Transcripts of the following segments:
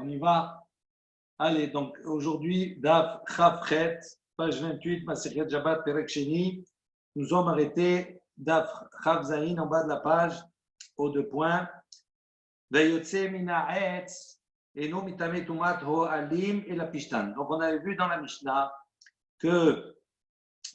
On y va. Allez, donc aujourd'hui, Daf Chavchet, page 28, Masechet Shabbat Perek Sheni. Nous sommes arrêtés Daf Chav Zayin en bas de la page, aux deux points. Vayotse mina etz eno mitame tumat ho alim et la pishtan. Donc on avait vu dans la Mishnah que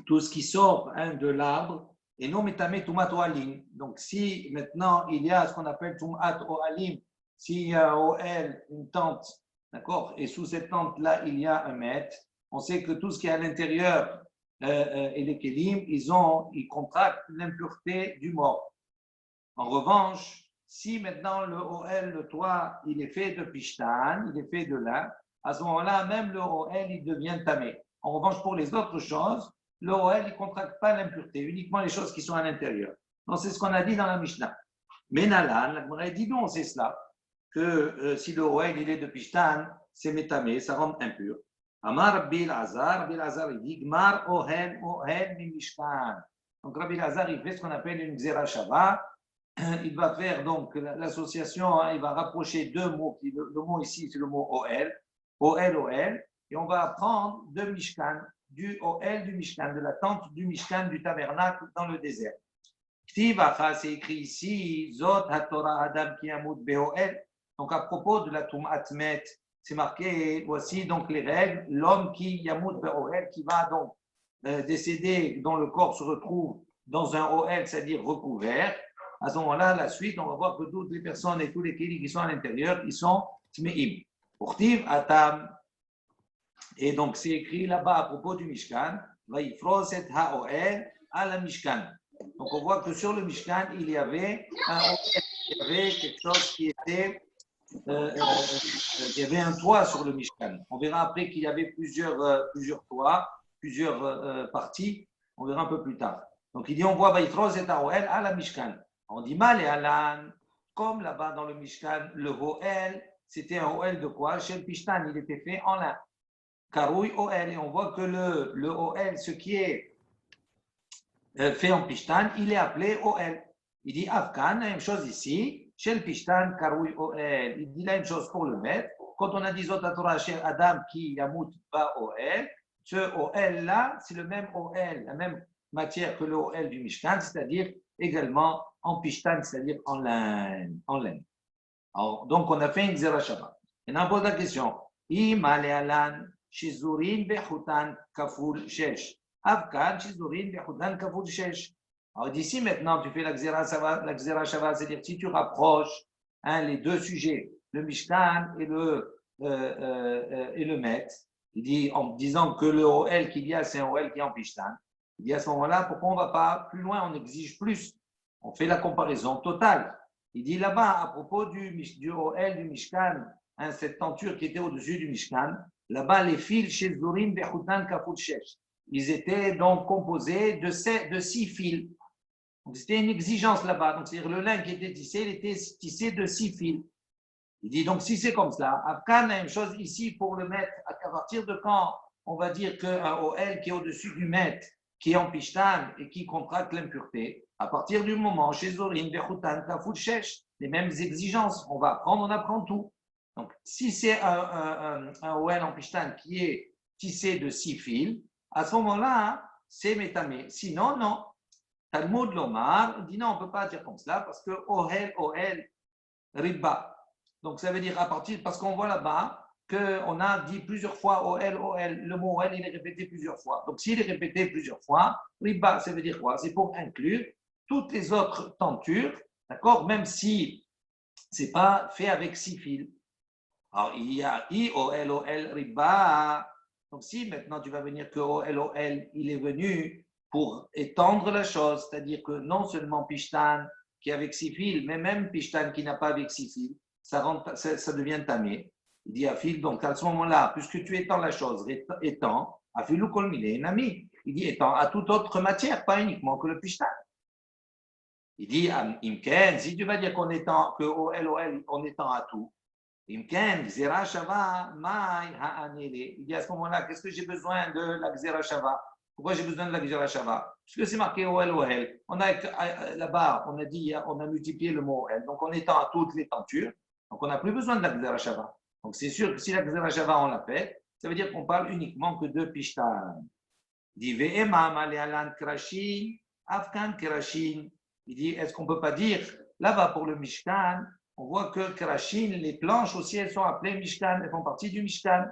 tout ce qui sort de l'arbre et non mitame tumat ho alim. Donc si maintenant il y a ce qu'on appelle tumat ho alim, s'il y a au L une tente, d'accord, et sous cette tente-là, il y a un mètre, on sait que tout ce qui est à l'intérieur et les kélim, ils contractent l'impureté du mort. En revanche, si maintenant le OL, le toit, il est fait de pishtan, il est fait de lin, à ce moment-là, même le OL, il devient tamé. En revanche, pour les autres choses, le OL, il ne contracte pas l'impureté, uniquement les choses qui sont à l'intérieur. Donc, c'est ce qu'on a dit dans la Mishnah. Mais Nalan, la Gemara dit non, c'est cela, que si le OL, il est de pishtan, c'est métamé, ça rend impur. Amar Rabbi Azar, il dit, Gmar Ohel mi mishkan. Donc, Rabbi Azar, il fait ce qu'on appelle une Xera Shava. Il va faire donc l'association, il va rapprocher deux mots. Le mot ici, c'est le mot OL, OL, et on va apprendre de Mishkan, du OL du Mishkan, de la tente du Mishkan, du tabernacle dans le désert. Ktivacha, c'est écrit ici, Zot HaTorah Adam ki yamut be'OL. Donc à propos de la Tumat Met, c'est marqué, voici donc les règles, l'homme qui yamut be'OL, qui va donc décéder, dont le corps se retrouve dans un OL, c'est-à-dire recouvert. À ce moment-là, la suite, on va voir que toutes les personnes et tous les kélis qui sont à l'intérieur, ils sont tmeim. Pourtiv atam. Et donc, c'est écrit là-bas à propos du Mishkan, vaifroset haoel à la Mishkan. Donc, on voit que sur le Mishkan, il y avait quelque chose qui était, il y avait un toit sur le Mishkan. On verra après qu'il y avait plusieurs toits, plusieurs parties. On verra un peu plus tard. Donc, il dit, on voit vaifroset haoel à la Mishkan. On dit mal et alan, comme là-bas dans le Mishkan, le Hoel, c'était un Hoel de quoi? Chez le Pishtan, il était fait en lin. Karoui Hoel, et on voit que le Hoel, ce qui est fait en Pishtan, il est appelé Hoel. Il dit Afghan, la même chose ici, chez le Pishtan, Karoui Hoel. Il dit la même chose pour le maître. Quand on a dit Zotatora chez Adam qui Yamut ba Hoel, ce Hoel là, c'est le même Hoel, la même matière que le Hoel du Mishkan, c'est-à-dire également en pishtan, c'est-à-dire en laine. Alors, donc, on a fait une Xera Shabbat. Et on pose la question. Imale alan, shizurin bechutan kaful shesh. Afkan, shizurin bechutan kaful shesh. Alors, d'ici maintenant, tu fais la Xera Shabbat, c'est-à-dire si tu rapproches les deux sujets, le Mishkan et le Met, il dit, en disant que le OL qu'il y a, c'est un OL qui est en pishtan. Il dit à ce moment-là, pourquoi on ne va pas plus loin, on exige plus? On fait la comparaison totale. Il dit là-bas, à propos du OL du Mishkan, cette tenture qui était au-dessus du Mishkan, là-bas, les fils chez Zurim, Bechutan, Kafut, Shesh, ils étaient donc composés de 6 fils. Donc, c'était une exigence là-bas. Donc, c'est-à-dire le lin qui était tissé, il était tissé de 6 fils. Il dit donc, si c'est comme cela, Afghan, la même chose ici pour le mettre, à partir de quand on va dire qu'un OL qui est au-dessus du mètre, qui est en pishtan et qui contracte l'impureté, à partir du moment, chez Zorin, Bechutan, Kafut, Shesh, les mêmes exigences, on va apprendre, on apprend tout. Donc, si c'est un OL en pishtan qui est tissé de 6 fils, à ce moment-là, c'est métamé. Sinon, non. Talmud Lomar dit non, on ne peut pas dire comme cela parce que OL, Riba. Donc, ça veut dire à partir, parce qu'on voit là-bas, qu'on a dit plusieurs fois OL, le mot OL, il est répété plusieurs fois. Donc, s'il est répété plusieurs fois, riba, ça veut dire quoi? C'est pour inclure toutes les autres tentures, d'accord? Même si ce n'est pas fait avec 6 fils. Alors, il y a IOL, riba. Donc, si maintenant tu vas venir que OL, il est venu pour étendre la chose, c'est-à-dire que non seulement Pishtan qui est avec 6 fils, mais même Pishtan qui n'a pas avec 6 fils, ça devient tamé. Il dit à Phil, donc à ce moment-là, puisque tu étends la chose, étends, à Philou Kolmile, un ami. Il dit étends à toute autre matière, pas uniquement que le pishtan. Il dit, Imken, si tu vas dire qu'on étend, que OL, on étend à tout, Imken, Xera Shava, Mai Ha'anele. Il dit à ce moment-là, qu'est-ce que j'ai besoin de la Xera Shava? Pourquoi j'ai besoin de la Xera Shava? Puisque c'est marqué OL. On a là-bas, on a dit, on a multiplié le mot OL. Donc on étend à toutes les tentures. Donc on n'a plus besoin de la Xera Shava. Donc c'est sûr que si la Gzera Shava on l'a fait, ça veut dire qu'on parle uniquement que de Pishtan. Il dit Ve'emam ale'alan krashin, afkan krashin. Il dit est-ce qu'on ne peut pas dire là-bas pour le Mishkan, on voit que krashin, les planches aussi, elles sont appelées Mishkan, elles font partie du Mishkan.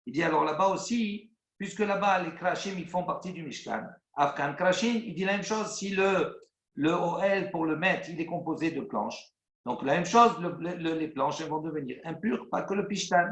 Il dit alors là-bas aussi, puisque là-bas les krashim ils font partie du Mishkan. Afkan krashin, il dit la même chose si le OL pour le mettre, il est composé de planches. Donc la même chose, les planches elles vont devenir impures, pas que le Pishtan.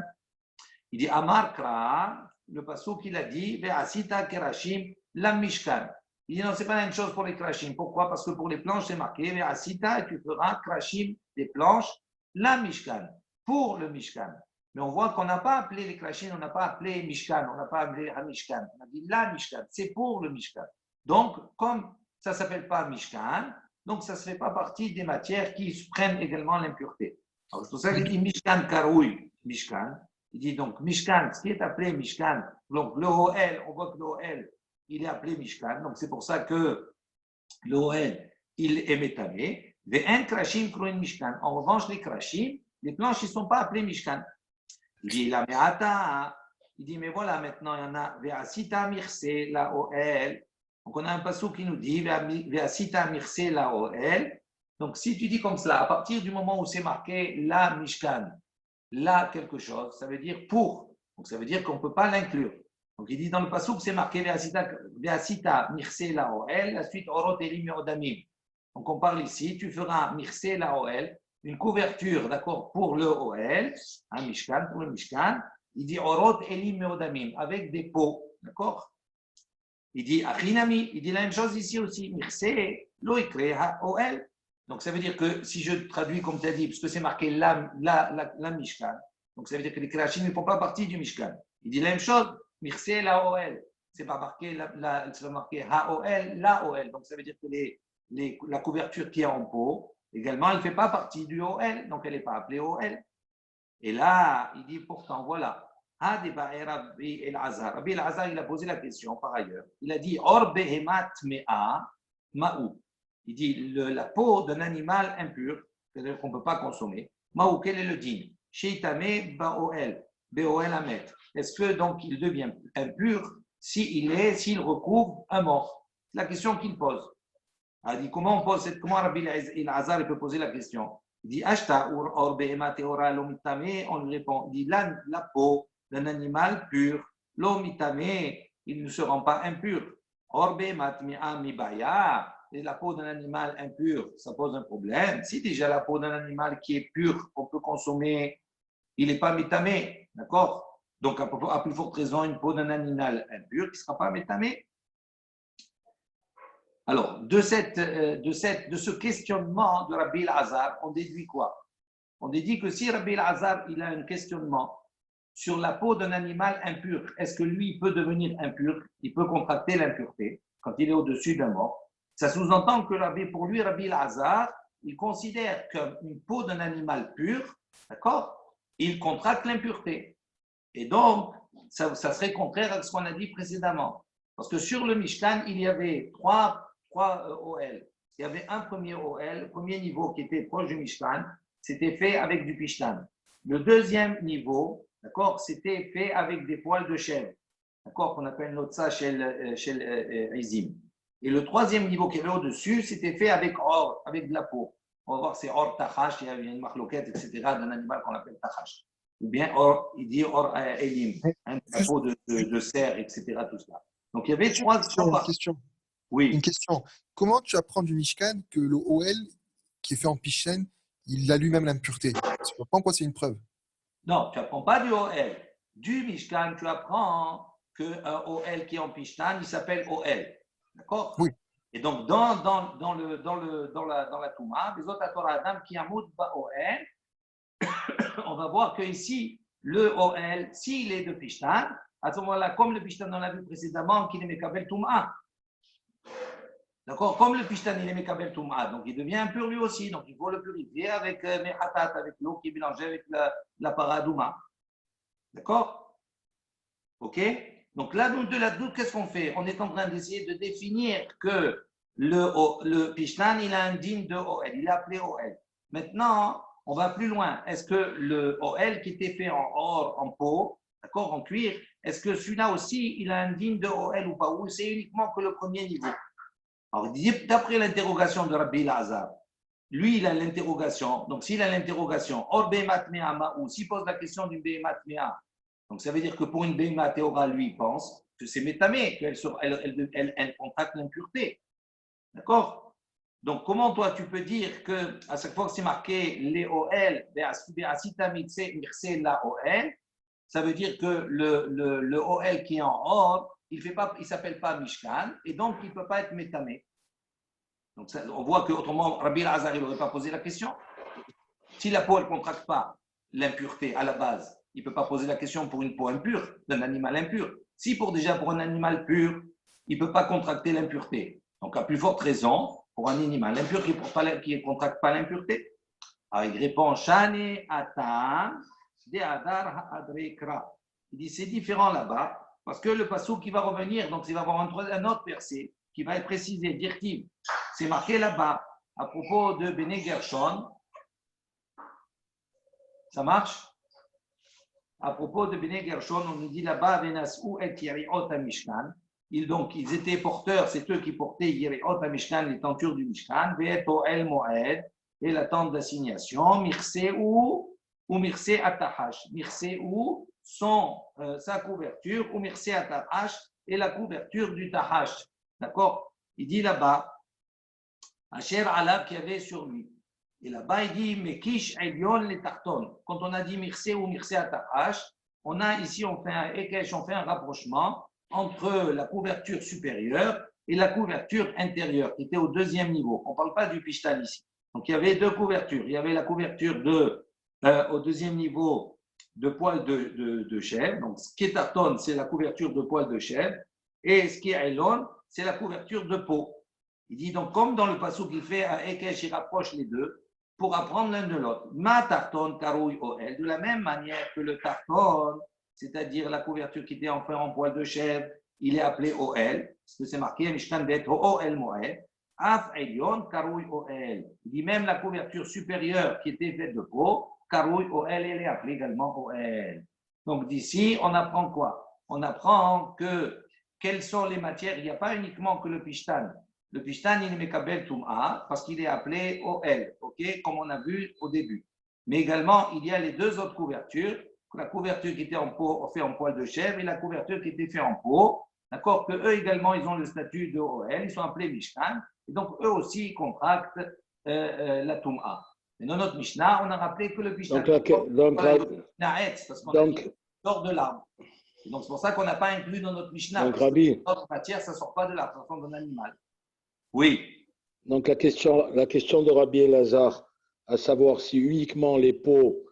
Il dit Amar Kra, le passouk qu'il a dit, Ve'asita kerashim la Mishkan. Il dit non, c'est pas la même chose pour les krashim. Pourquoi? Parce que pour les planches, c'est marqué Ve'asita, et tu feras krashim des planches, la Mishkan, pour le Mishkan. Mais on voit qu'on n'a pas appelé les krashim, on n'a pas appelé Mishkan, on n'a pas appelé Mishkan. On a dit la Mishkan, c'est pour le Mishkan. Donc, comme ça ne s'appelle pas Mishkan, donc ça ne fait pas partie des matières qui prennent également l'impureté. Alors, c'est pour ça qu'il dit Mishkan Karoui, Mishkan. Il dit donc Mishkan, ce qui est appelé Mishkan, donc le OL, on voit que le OL, il est appelé Mishkan, donc c'est pour ça que le OL, il est métamé. Ve'en krashim kroin Mishkan. En revanche, les krashim, les planches, ils ne sont pas appelés Mishkan. Il dit la me'ata, il dit mais voilà, maintenant il y en a Ve'asita mirse la OL. Donc on a un passage qui nous dit Ve'asita mirse la OL. Donc si tu dis comme cela, à partir du moment où c'est marqué la Mishkan, là quelque chose, ça veut dire pour. Donc ça veut dire qu'on ne peut pas l'inclure. Donc il dit dans le passouk, c'est marqué Ve'asita mirse la OL, la suite Orot Elim Odamim. Donc on parle ici, tu feras mirse la OL, une couverture, d'accord, pour le OL, un Mishkan, pour le Mishkan. Il dit Orot Elim Odamim, avec des pots, d'accord. Il dit Achinami, il dit la même chose ici aussi, mirse lo ikre OL. Donc, ça veut dire que si je traduis comme tu as dit, parce que c'est marqué la Mishkan, donc ça veut dire que les Krashim ne font pas partie du Mishkan. Il dit la même chose, Mirse la OL. C'est pas marqué c'est pas marqué HAOL, la OL. Donc, ça veut dire que la couverture qui est en pot, également, elle ne fait pas partie du OL, donc elle n'est pas appelée OL. Et là, il dit pourtant, voilà. Rabbi El-Azhar, il a posé la question par ailleurs. Il a dit Or behemat mea ma'ou. Il dit la peau d'un animal impur, c'est-à-dire qu'on ne peut pas consommer. Maou, quel est le din? Sheitame ba'oel, be'oel amet. Est-ce que donc il devient impur s'il recouvre un mort? C'est la question qu'il pose. Il dit comment Rabbi El-Azhar peut poser la question? Il dit Ashta or be'ema teora lomitame. On lui répond. Il dit la peau d'un animal pur, lomitame, il ne se rend pas impur. Or be'emat mi'a mibaya. Et la peau d'un animal impur, ça pose un problème. Si déjà la peau d'un animal qui est pur, qu'on peut consommer, il n'est pas métamé, d'accord? Donc, à plus forte raison, une peau d'un animal impur qui ne sera pas métamé. Alors, de ce questionnement de Rabbi El-Azhar, on déduit quoi? On déduit que si Rabbi El-Azhar, il a un questionnement sur la peau d'un animal impur, est-ce que lui, il peut devenir impur? Il peut contracter l'impureté quand il est au-dessus d'un mort. Ça sous-entend que pour lui, Rabbi El-Azhar, il considère qu'une peau d'un animal pur, d'accord, il contracte l'impureté. Et donc, ça serait contraire à ce qu'on a dit précédemment. Parce que sur le Mishkan, il y avait trois OL. Il y avait un premier OL, premier niveau qui était proche du Mishkan, c'était fait avec du Pishtan. Le deuxième niveau, d'accord, c'était fait avec des poils de chèvre, d'accord, qu'on appelle l'otsa chez Izim. Et le troisième niveau qui est au-dessus, c'était fait avec or, avec de la peau. On va voir, c'est or tachash, il y a une marloquette, etc., d'un animal qu'on appelle tachash. Ou bien or, il dit or elim, la peau de cerf, etc., tout ça. Donc il y avait trois question. Oui. Une question. Comment tu apprends du Mishkan que le OL qui est fait en Pishtan, il a lui-même l'impureté? Tu comprends quoi, c'est une preuve? Non, tu n'apprends pas du OL. Du Mishkan, tu apprends qu'un OL qui est en Pishtan, il s'appelle OL. D'accord? Oui. Et donc, dans la Touma, les autres Torah Adam qui amoud OL, on va voir que ici, le OL, s'il est de Pishtan, à ce moment-là, comme le Pishtan, on l'a vu précédemment, qu'il est Mekabel Touma. D'accord? Comme le Pishtan, il est Mekabel Touma, donc il devient impur lui aussi. Donc il faut le purifier avec Mehatat, avec l'eau qui est mélangée avec la paradouma. D'accord? Ok? Donc là, de la doute, qu'est-ce qu'on fait? On est en train d'essayer de définir que le Pishtan, il a un digne de OL, il est appelé OL. Maintenant, on va plus loin. Est-ce que le OL qui était fait en or, en peau, d'accord, en cuir, est-ce que celui-là aussi, il a un digne de OL ou pas? Ou c'est uniquement que le premier niveau? Alors, d'après l'interrogation de Rabbi Lazar, lui, il a l'interrogation. Donc, s'il a l'interrogation, or Behemat Mea ou s'il pose la question d'une Behemat Mea, donc ça veut dire que pour une Behemat Théora, lui, il pense que c'est métamé, qu'elle contracte l'impureté. D'accord? Donc, comment toi, tu peux dire que à chaque fois que c'est marqué les OL, la OL, ça veut dire que le OL qui est en or, il ne s'appelle pas Mishkan, et donc il ne peut pas être métamé. Donc, ça, on voit qu'autrement, Rabbi Lazar, il n'aurait pas posé la question. Si la peau, elle ne contracte pas l'impureté à la base, il ne peut pas poser la question pour une peau impure, d'un animal impur. Si pour un animal pur, il ne peut pas contracter l'impureté. Donc, à plus forte raison, pour un animal impur qui ne contracte pas l'impureté. Alors, il répond Shane Atam de Adar Adrekra. Il dit c'est différent là-bas, parce que le passou qui va revenir, donc il va y avoir un autre verset qui va être précisé, directive. C'est marqué là-bas à propos de Bene Gershon. Ça marche? À propos de Bene Gershon, on nous dit là-bas, Venasou et Yeriot Mishkan. Ils étaient porteurs, c'est eux qui portaient Yeriot Mishkan, les tentures du Mishkan, Ve'eto El Moed, et la tente d'assignation, Mirseou ou Mirse Atahash. Mirseou, sa couverture, ou Mirse Atahash, et la couverture du Tahash. D'accord? Il dit là-bas, Asher Alab qui avait sur lui. Et là-bas, il dit Mekish Elyon les Tarton. Quand on a dit Mirse ou Mirse Atahash, on a ici, on fait un Ekesh, on fait un rapprochement entre la couverture supérieure et la couverture intérieure, qui était au deuxième niveau. On ne parle pas du Pishtan ici. Donc, il y avait deux couvertures. Il y avait la couverture au deuxième niveau de poils de chèvre. Donc, ce qui est Tarton, c'est la couverture de poils de chèvre. Et ce qui est Elon, c'est la couverture de peau. Il dit donc, comme dans le passage qu'il fait à Ekesh, il rapproche les deux pour apprendre l'un de l'autre. Ma tarton karouille OL, de la même manière que le tarton, c'est-à-dire la couverture qui était en poil de chèvre, il est appelé OL, parce que c'est marqué Mishkan Bet OL Moed. Af Elion karouille OL. Il dit même la couverture supérieure qui était faite de peau, karouille OL, elle est appelée également OL. Donc d'ici, on apprend quoi? On apprend que quelles sont les matières. Il n'y a pas uniquement que le pishtan. Le pishtan, il est mekabel tum'a parce qu'il est appelé OL, ok, comme on a vu au début. Mais également, il y a les deux autres couvertures, la couverture qui était fait en poil de chèvre et la couverture qui était faite en peau. D'accord, que eux également, ils ont le statut de OL, ils sont appelés Mishkan, et donc eux aussi, ils contractent la tum'a. Mais dans notre Mishnah, on a rappelé que le pishtan, parce qu'on sort de l'arbre. Donc, c'est pour ça qu'on n'a pas inclus dans notre Mishnah. Donc, parce Rabbi, que notre matière, ça ne sort pas de l'arbre, ça sort d'un animal. Oui. donc la question de Rabbi Elazar, à savoir si uniquement les peaux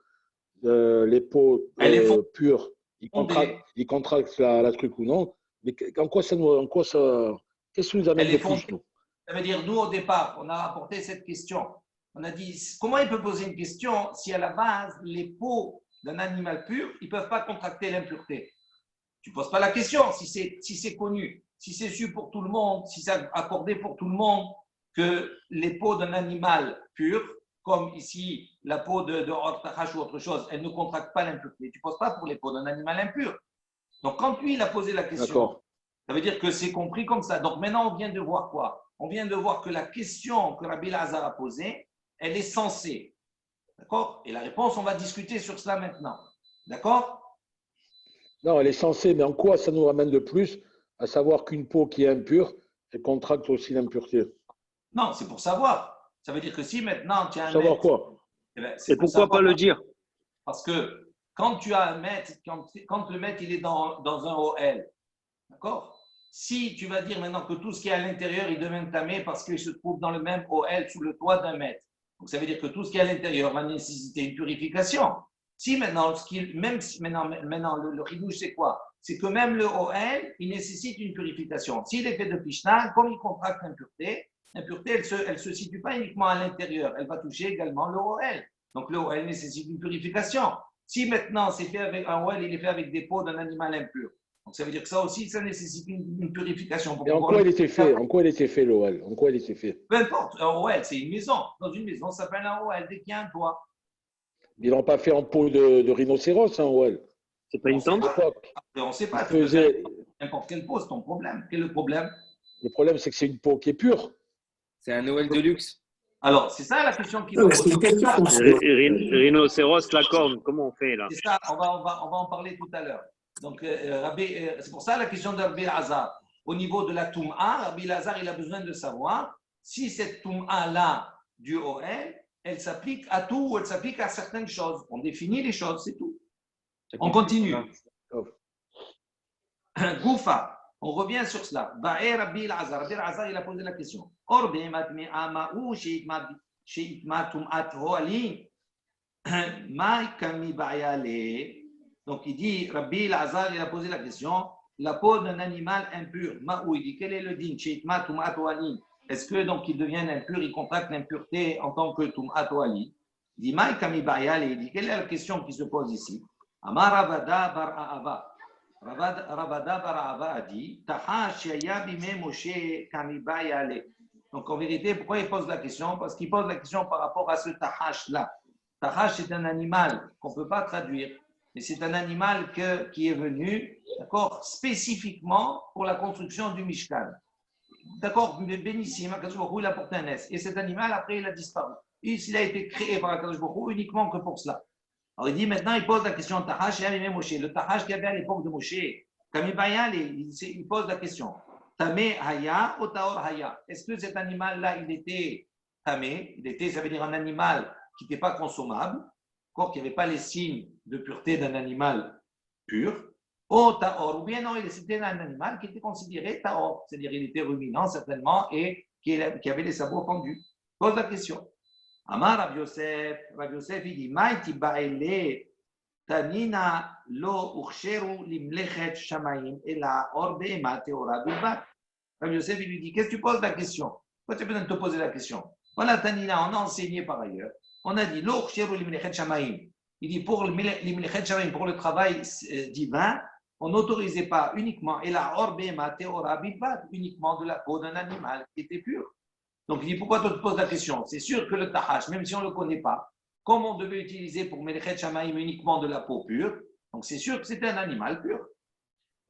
pures, ils contractent la truc ou non, mais qu'est-ce qui nous amène de plus, nous? Ça veut dire, nous, au départ, on a apporté cette question. On a dit, comment il peut poser une question si à la base, les peaux d'un animal pur, ils ne peuvent pas contracter l'impureté? Tu ne poses pas la question si c'est connu, si c'est su pour tout le monde, si c'est accordé pour tout le monde que les peaux d'un animal pur, comme ici la peau de Ortachash ou autre chose, elles ne contractent pas l'impureté. Tu ne poses pas pour les peaux d'un animal impur. Donc quand lui, il a posé la question, ça veut dire que c'est compris comme ça. Donc maintenant, on vient de voir quoi? On vient de voir que la question que Rabbi Lazar a posée, elle est censée. D'accord? Et la réponse, on va discuter sur cela maintenant. D'accord? Non, elle est censée, mais en quoi ça nous ramène de plus à savoir qu'une peau qui est impure, elle contracte aussi l'impureté? Non, c'est pour savoir. Ça veut dire que si maintenant tu as un savoir maître, quoi? Et pourquoi pas le dire? Parce que quand tu as un maître, quand le maître il est dans un OL, d'accord? Si tu vas dire maintenant que tout ce qui est à l'intérieur, il devient tamé parce qu'il se trouve dans le même OL sous le toit d'un maître. Donc ça veut dire que tout ce qui est à l'intérieur va nécessiter une purification. Si maintenant, maintenant le ridouche, c'est quoi? C'est que même le OL, il nécessite une purification. S'il est fait de pishtan, comme il contracte l'impureté, l'impureté, elle ne se situe pas uniquement à l'intérieur, elle va toucher également le OL. Donc le OL nécessite une purification. Si maintenant c'est fait avec un OL, il est fait avec des peaux d'un animal impur. Donc ça veut dire que ça aussi, ça nécessite une purification. Et en quoi il était fait? En quoi il était fait l'OL? En quoi il était fait? Peu importe, un OL, c'est une maison. Dans une maison, ça s'appelle un OL dès qu'il y a un toit. Ils l'ont pas fait en peau de rhinocéros, hein, OL. C'est pas une tente? L'époque, Après, on ne sait ils pas. Tu peux faisaient- faire n'importe quelle peau, c'est ton problème. Quel est le problème? Le problème, c'est que c'est une peau qui est pure. C'est un Noël de luxe. Alors, c'est ça la question qu'il Non, faut mais c'est poser. une question qu'on se pose. Rhinocéros, la corne, comment on fait là? C'est ça, on va en parler tout à l'heure. Donc, c'est pour ça la question de Rabbi Hazar. Au niveau de la Toum'a, Rabbi Hazar, il a besoin de savoir si cette Toum'a-là du OL, elle s'applique à tout ou elle s'applique à certaines choses. On définit les choses, c'est tout. On continue. Goufa, on revient sur cela. Ba'e Rabbi Hazar. Rabbi Hazar, il a posé la question. Or, donc il dit, Rabbi Hazar, il a posé la question, la peau d'un animal impur, Ma'ou, il dit, quel est le din? Est-ce que donc il devient impur, il contracte l'impureté en tant que Tum'at ou Ali? Il dit, Maï Kami Ba'yale, il dit, quelle est la question qui se pose ici? Amar Ravada bar Ahava. Ravada bar Ahava a dit, Tahash Yaya Bime Moshe Kami Ba'yale. Donc en vérité, pourquoi il pose la question? Parce qu'il pose la question par rapport à ce Tahash-là. Tahash, c'est un animal qu'on ne peut pas traduire, mais c'est un animal qui est venu, d'accord, spécifiquement pour la construction du Mishkan. D'accord, bénissime, Akadosh Baruch Hu, il a porté un S. Et cet animal, après, il a disparu. Il a été créé par Akadosh Baruch Hu uniquement que pour cela. Alors il dit maintenant, il pose la question Tahash et Amimé Moshe. Le Tahash qu'il y avait à l'époque de Moshe, Kamibaya, il pose la question Tamé Haya ou Taor Haya. Est-ce que cet animal-là, il était Tamé? Ça veut dire un animal qui n'était pas consommable, qui n'avait pas les signes de pureté d'un animal pur. Ou Taor, ou bien non, c'était un animal qui était considéré Taor, c'est-à-dire il était ruminant certainement et qui avait les sabots fendus. Pose la question. Amar Rav Yosef, il dit Maïti Ba'ele Tanina lo ucheru limlechet shamayim ela or be'ema teora bilbat. Rav Yosef, il lui dit qu'est-ce que tu poses la question? Pourquoi tu as besoin de te poser la question? Voilà, Tanina, on a enseigné par ailleurs. On a dit lo ucheru limlechet shamayim. Il dit pour limlechet shamayim, pour le travail divin, on n'autorisait pas uniquement ela or be'ema teora bilbat, uniquement de la peau d'un animal qui était pur. Donc il dit pourquoi tu te poses la question? C'est sûr que le tahash, même si on ne le connaît pas, comme on devait utiliser pour Melechet Shamaïm uniquement de la peau pure, donc c'est sûr que c'était un animal pur.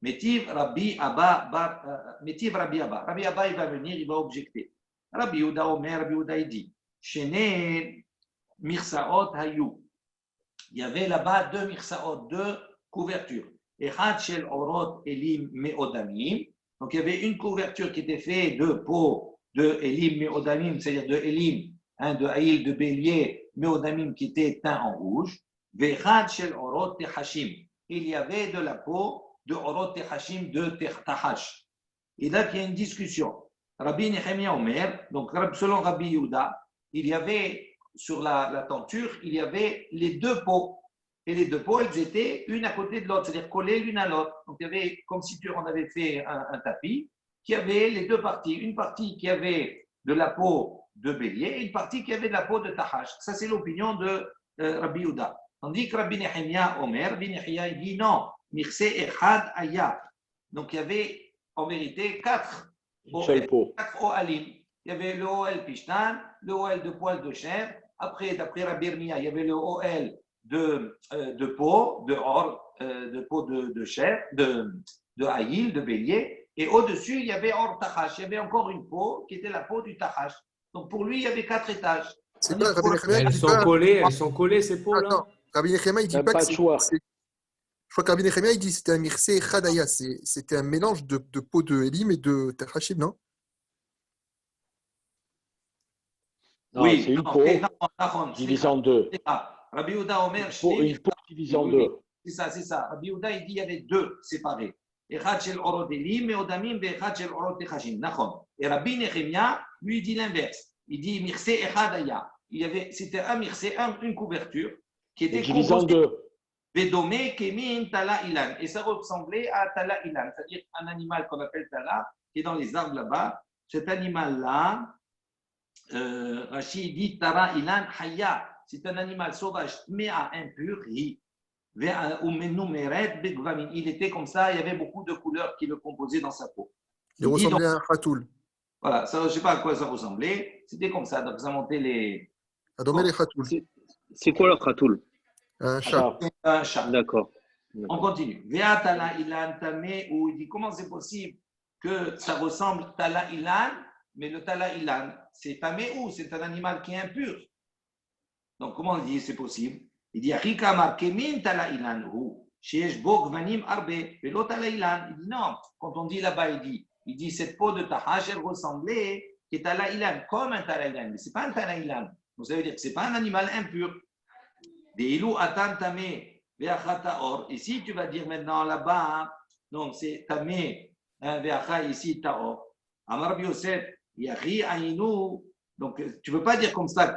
Métiv Rabbi Abba, Rabbi Abba, il va venir, il va objecter. Rabbi Yehuda Omer, Rabbi Yehuda, il dit Shene Mirsaot Hayu. Il y avait là-bas deux Mirsaot, deux couvertures. Echad Shel Orot Elim Meodamim. Donc il y avait une couverture qui était faite de peau de Elim Meodamim, c'est-à-dire de Elim, de Haïl, de bélier, Meodamim qui était teint en rouge. Vechad Shel Orot Tehashim. Il y avait de la peau de Orot Tehashim, de Tahash. Et là, il y a une discussion. Rabbi Nehemia Omer, donc selon Rabbi Yehuda, il y avait sur la tenture, il y avait les deux peaux. Et les deux peaux, elles étaient une à côté de l'autre, c'est-à-dire collées l'une à l'autre. Donc il y avait, comme si on avait fait un tapis, qui avait les deux parties. Une partie qui avait de la peau de bélier et une partie qui avait de la peau de tahash. Ça, c'est l'opinion de Rabbi Yehuda. Tandis que Rabbi Nehemia Omer, Rabbi Nehemia, il dit non, Mirse Echad Aya. Donc il y avait en vérité quatre Ohalim. Il y avait le Ohel Pishtan, le Ohel de poil de chèvre. Après, d'après Rabbi Yirmiyah, il y avait le Ohel de peau, de peau de chèvre, de haïl, de bélier. Et au-dessus, il y avait Or Tahash. Il y avait encore une peau qui était la peau du Tahash. Donc pour lui, il y avait 4 étages. C'est pas Rabbi Nehemia, Elles sont collées, ces peaux-là. Attends, Rabbi Nehemia, il dit pas que c'est. Je crois que Rabbi Nehemia, il dit que c'était un Mirse Chadaya. C'était un mélange de peau de Elim et de Tahashim, non? Non, oui, c'est une peau divisée en deux. Rabbi Yehuda Omer, une peau divisée en deux. C'est ça. Rabbi Yehuda, il dit qu'il y avait deux séparés. Echad shel orot elim meodamim ve'echad shel orot techashim. Nachon. Et Rabbi Nehemia, lui, dit l'inverse. Il dit Mirse Echad Aya. C'était un Mirse, une couverture qui était divisée en deux. Vedomé kemin tala ilan. Et ça ressemblait à tala ilan, c'est-à-dire un animal qu'on appelle tala, qui est dans les arbres là-bas. Cet animal-là, Rachid dit tara ilan haya. C'est un animal sauvage, mais impur. Il était comme ça, il y avait beaucoup de couleurs qui le composaient dans sa peau. Il ressemblait à un khatoul. Voilà, ça, je ne sais pas à quoi ça ressemblait. C'était comme ça, donc ça montait les. Adomé les khatoul. C'est quoi le khatoul? Un chat. Un chat. D'accord. On continue. Vea tala ilan tamé, où il dit comment c'est possible que ça ressemble tala ilan, mais le tala ilan, c'est tamé ou c'est un animal qui est impur. Donc comment on dit c'est possible? Il dit Rika markemin tala ilan ou sheesh bo gvanim arbe velo tala ilan. Il dit non. Quand on dit là-bas, il dit cette peau de tahash elle ressemblait qui tala ilan comme un tala ilan, mais c'est pas un tala ilan. Donc ça veut dire que c'est pas un animal impur. Des ilou atan tamé. Et si tu vas dire maintenant là-bas, donc c'est tamé, ici taor. Amar Rabbi Yosef, yachi aïnou. Donc tu ne peux pas dire comme ça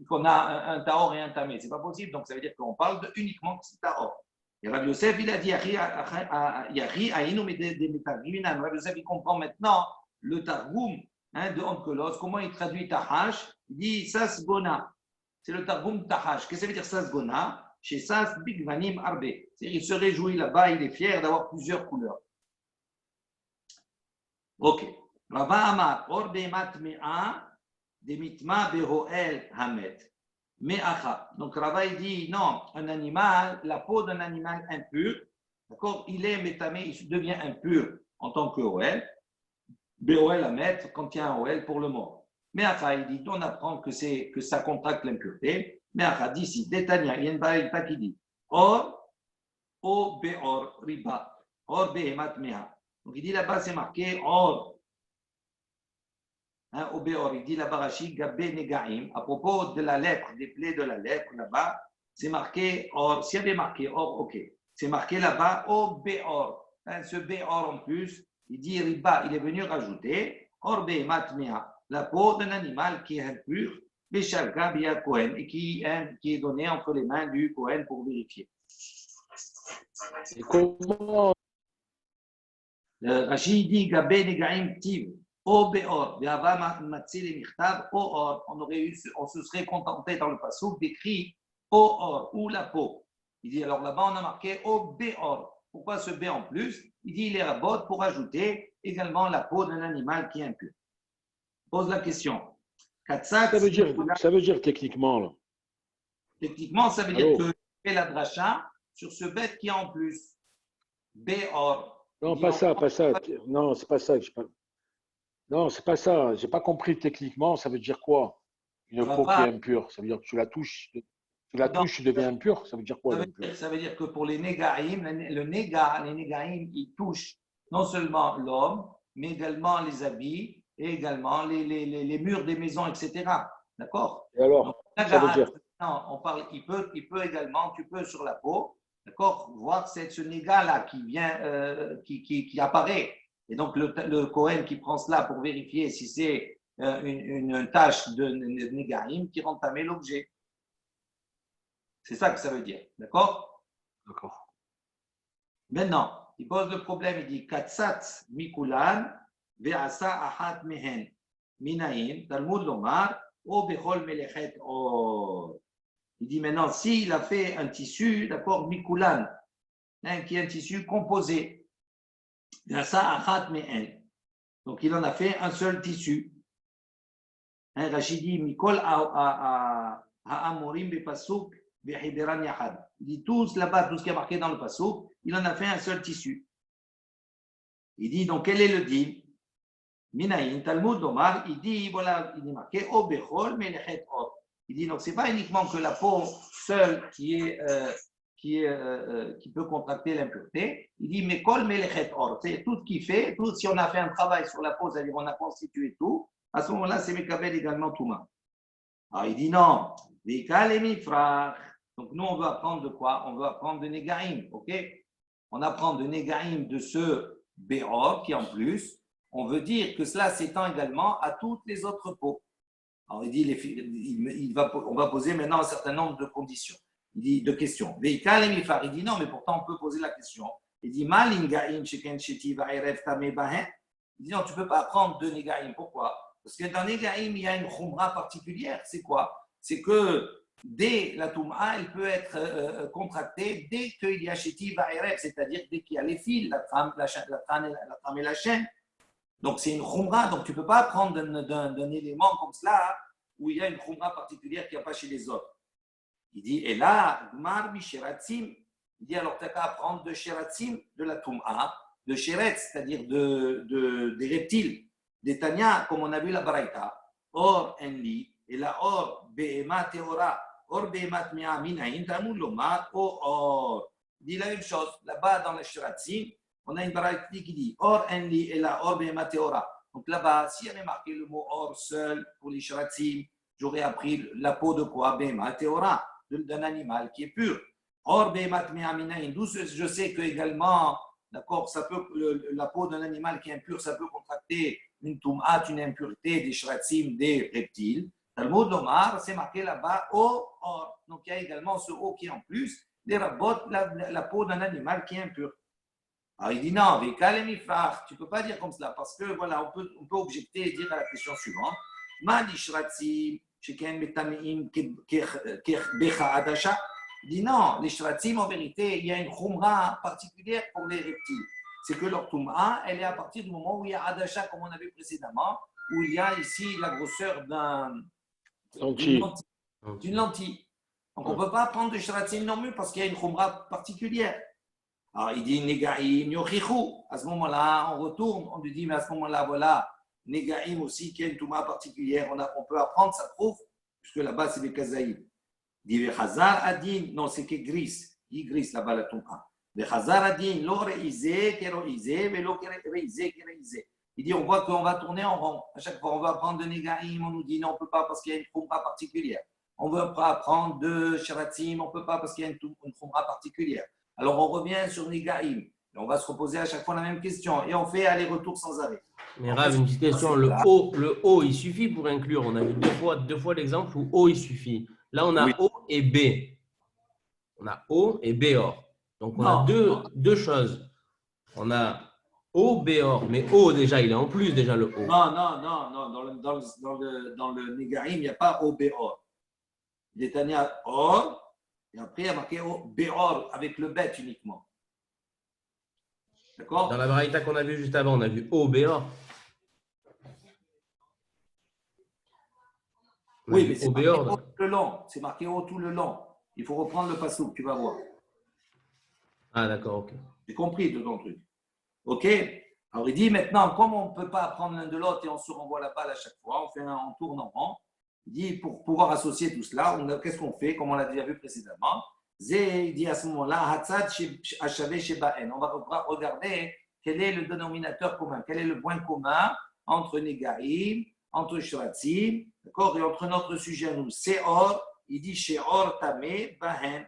qu'on a un taor et un tamé, c'est pas possible. Donc ça veut dire qu'on parle uniquement de taor. Et Rabbi Yosef, il a dit yachi aïnou, mais des métargumines. Rabbi Yosef, il comprend maintenant le targum de Onkelos. Comment il traduit tahash? Il dit sasgona. C'est le targum tahash. Qu'est-ce que ça veut dire sasgona? Chez Sas, Bigvanim Arbe. Il se réjouit là-bas, il est fier d'avoir plusieurs couleurs. Ok. Rava Amar, Orbe Matmea, Demitma Behoel Hamet. Meacha. Donc Rava il dit non, un animal, la peau d'un animal impur, d'accord, il est métamé, il devient impur en tant que Oel. Behoel Hamet, quand il y a un Oel pour le mort. Meacha, il dit on apprend que ça contracte l'impureté. Mais à d'ici, Détania, il y a une baraita qui dit Or, O, Beor, Riba, Or, Behemat, Meha. Donc il dit là-bas, c'est marqué Or, O, Beor, il dit là-bas, Rashi, Gabé, Negaim. À propos de la lèpre, des plaies de la lèpre, là-bas, c'est marqué Or. S'il y avait marqué Or, ok. C'est marqué là-bas O, Beor. Ce Beor en plus, il dit Riba, il est venu rajouter Or, Behemat, Meha. La peau d'un animal qui est impur. Et qui est donné entre les mains du Kohen pour vérifier. Et comment Rachid dit Gabé Negaim Tiv, O Beor, Beava Matzil Michtav, O Or. On se serait contenté dans le passouk d'écrit O Or, ou la peau. Il dit alors là-bas on a marqué O Beor. Pourquoi ce B en plus? Il dit il est rabot pour ajouter également la peau d'un animal qui est impur. Pose la question. ça veut dire techniquement là. Techniquement, ça veut dire que tu fais la dracha sur ce bête qui est en plus. Béor. Non, pas ça. Non, c'est pas ça. Non, c'est pas ça. J'ai pas compris techniquement. Ça veut dire quoi? Une peau qui est impure. Ça veut dire que tu la touches, tu deviens impur. Ça veut dire quoi? Ça veut dire que pour les négaïm, les négaïm, ils touchent non seulement l'homme, mais également les habits et également les murs des maisons, etc. D'accord? Et alors, ça veut dire? Non, on parle, il peut également, tu peux sur la peau, d'accord, voir ce néga-là qui vient, qui apparaît. Et donc, le Kohen qui prend cela pour vérifier si c'est une tâche de négaïm qui rend tamé l'objet. C'est ça que ça veut dire, d'accord? D'accord. Maintenant, il pose le problème, il dit Katsat Mikulan. Ve'asa ahat mehen minayin Talmud lomar o bechol melechet or. Il dit maintenant s'il a fait un tissu, d'accord, mikulan, qui est un tissu composé. Ve'asa ahat mehen. Donc il en a fait un seul tissu. Rachid dit mikol ha'amorim bepasuk ve'hideran yachad. Il dit tous là-bas, tout ce qui est marqué dans le pasuk, il en a fait un seul tissu. Il dit donc quel est le deal? Minayin, Talmud Omar, il dit, voilà, il est marqué, O Bechol, Melechet Or. Il dit, donc, ce n'est pas uniquement que la peau seule qui peut contracter l'impureté. Il dit, mais Kol Melechet Or. C'est tout ce qui fait, tout, si on a fait un travail sur la peau, c'est-à-dire on a constitué tout, à ce moment-là, c'est Mekabel également Touma. Alors, il dit, non, Vikal et Mifrach. Donc, nous, on veut apprendre de quoi? On veut apprendre de Negaim, ok? On apprend de Negaim de ce Beor qui, en plus, on veut dire que cela s'étend également à toutes les autres peaux. Alors, il dit, on va poser maintenant un certain nombre de conditions. Il dit, de questions. Il dit, non, mais pourtant, on peut poser la question. Il dit, il dit, non, tu ne peux pas prendre deux négaïm. Pourquoi? Parce que dans négaïm, il y a une khumra particulière. C'est quoi? C'est que dès la touma, elle peut être contractée dès qu'il y a chétiv va'erev, c'est-à-dire dès qu'il y a les fils, la trame et la chaîne. Donc, c'est une khumra, donc tu ne peux pas prendre d'un élément comme cela où il y a une khumra particulière qu'il n'y a pas chez les autres. Il dit, et là, Gmar Bisheratzim, il dit, alors tu n'as qu'à prendre de Sheratzim, de la Toum'a, de Sheretz, c'est-à-dire des reptiles, des Tanya, comme on a vu la Baraita, Or Enli, et la Or Behema Teora, Or Behemat Mea Minayin, Tamul Lomar, Or. Il dit la même chose, là-bas dans les Sheratzim, on a une Baraita qui dit, Or Enli, et la Or Behema Teora. Donc là-bas, s'il y avait marqué le mot Or seul pour les Sheratzim, j'aurais appris la peau de quoi? Behema Teora, d'un animal qui est pur. Or Behemat Mea Minayin, d'où je sais que également, d'accord, ça peut, la peau d'un animal qui est impur, ça peut contracter une toum'at, une impureté des shratzim, des reptiles. Talmud Lomar, c'est marqué là-bas, O, or. Donc il y a également ce O qui est en plus, des rabots, la peau d'un animal qui est impur. Alors il dit non, tu ne peux pas dire comme cela, parce que voilà, on peut objecter et dire à la question suivante, Ma di shratzim, sheken metameim becha adasha. Il dit non, les shratzim, en vérité, il y a une khumra particulière pour les reptiles. C'est que leur toum'a, elle est à partir du moment où il y a adasha, comme on a vu précédemment, où il y a ici la grosseur d'une lentille. Donc on ne peut pas prendre de shratzim non plus parce qu'il y a une khumra particulière. Alors il dit negaim yochichu. À ce moment-là, on retourne, on lui dit, mais à ce moment-là, voilà, negaim aussi, qui a une toum'a particulière, on peut apprendre, ça prouve, puisque là-bas c'est les kazaïm. Il dit Chazar Adin, non, c'est que gris, il gris là-bas la toum'a. Le Chazar Adin, lo reizé, keroizé, mais lo reizé, keroizé. Il dit on voit qu'on va tourner en rond. À chaque fois, on va apprendre de Negaim, on nous dit non, on ne peut pas parce qu'il y a une toum'a particulière. On ne veut pas apprendre de Sheratzim, on ne peut pas parce qu'il y a une toum'a particulière. Alors on revient sur Negaim. On va se reposer à chaque fois la même question et on fait aller-retour sans arrêt. Mais Rav, une petite question. Le O, il suffit pour inclure. On a vu deux fois l'exemple où O, il suffit. Là, on a O et B. On a O et B or. Donc, on a deux choses. On a O, B or. Mais O, déjà, il est en plus, déjà, le O. Non. Dans le Negaim, il n'y a pas O, B or. Il est Tania or, et après, il y a marqué O, B or, avec le bet uniquement. D'accord? Dans la Baraita qu'on a vu juste avant, on a vu O, B or. Oui, mais c'est marqué O tout le long. C'est marqué O tout le long. Il faut reprendre le passouk, tu vas voir. Ah, d'accord, ok. J'ai compris de ton truc. Ok? Alors il dit maintenant, comme on ne peut pas apprendre l'un de l'autre et on se renvoie la balle à chaque fois, on tourne en rond. Il dit pour pouvoir associer tout cela, qu'est-ce qu'on fait, comme on l'a déjà vu précédemment? Il dit à ce moment-là, on va regarder quel est le dénominateur commun, quel est le point commun entre Negaim, entre Shratzim, d'accord, et entre notre sujet à nous. C'est Or, il dit chez Or Tamé, Bahen,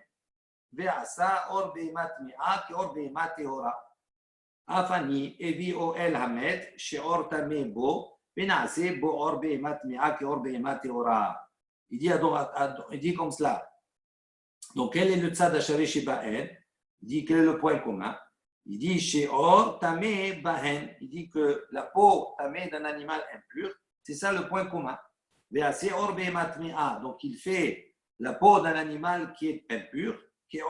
Ve'asa, Or Behemat Mi'a, Or Behemat Tehora. Afani, Evi Oel Hamet, chez Or Tamé Bo, Venase, Bo Or Behemat Mi'a, Or Behemat Tehora. Il dit comme cela. Donc, quel est le tzad achavé chez Bahen? Il dit quel est le point commun? Il dit chez Or Tamé Bahen. Il dit que la peau tamé d'un animal impur, c'est ça le point commun. Donc il fait la peau d'un animal qui est impur, qui est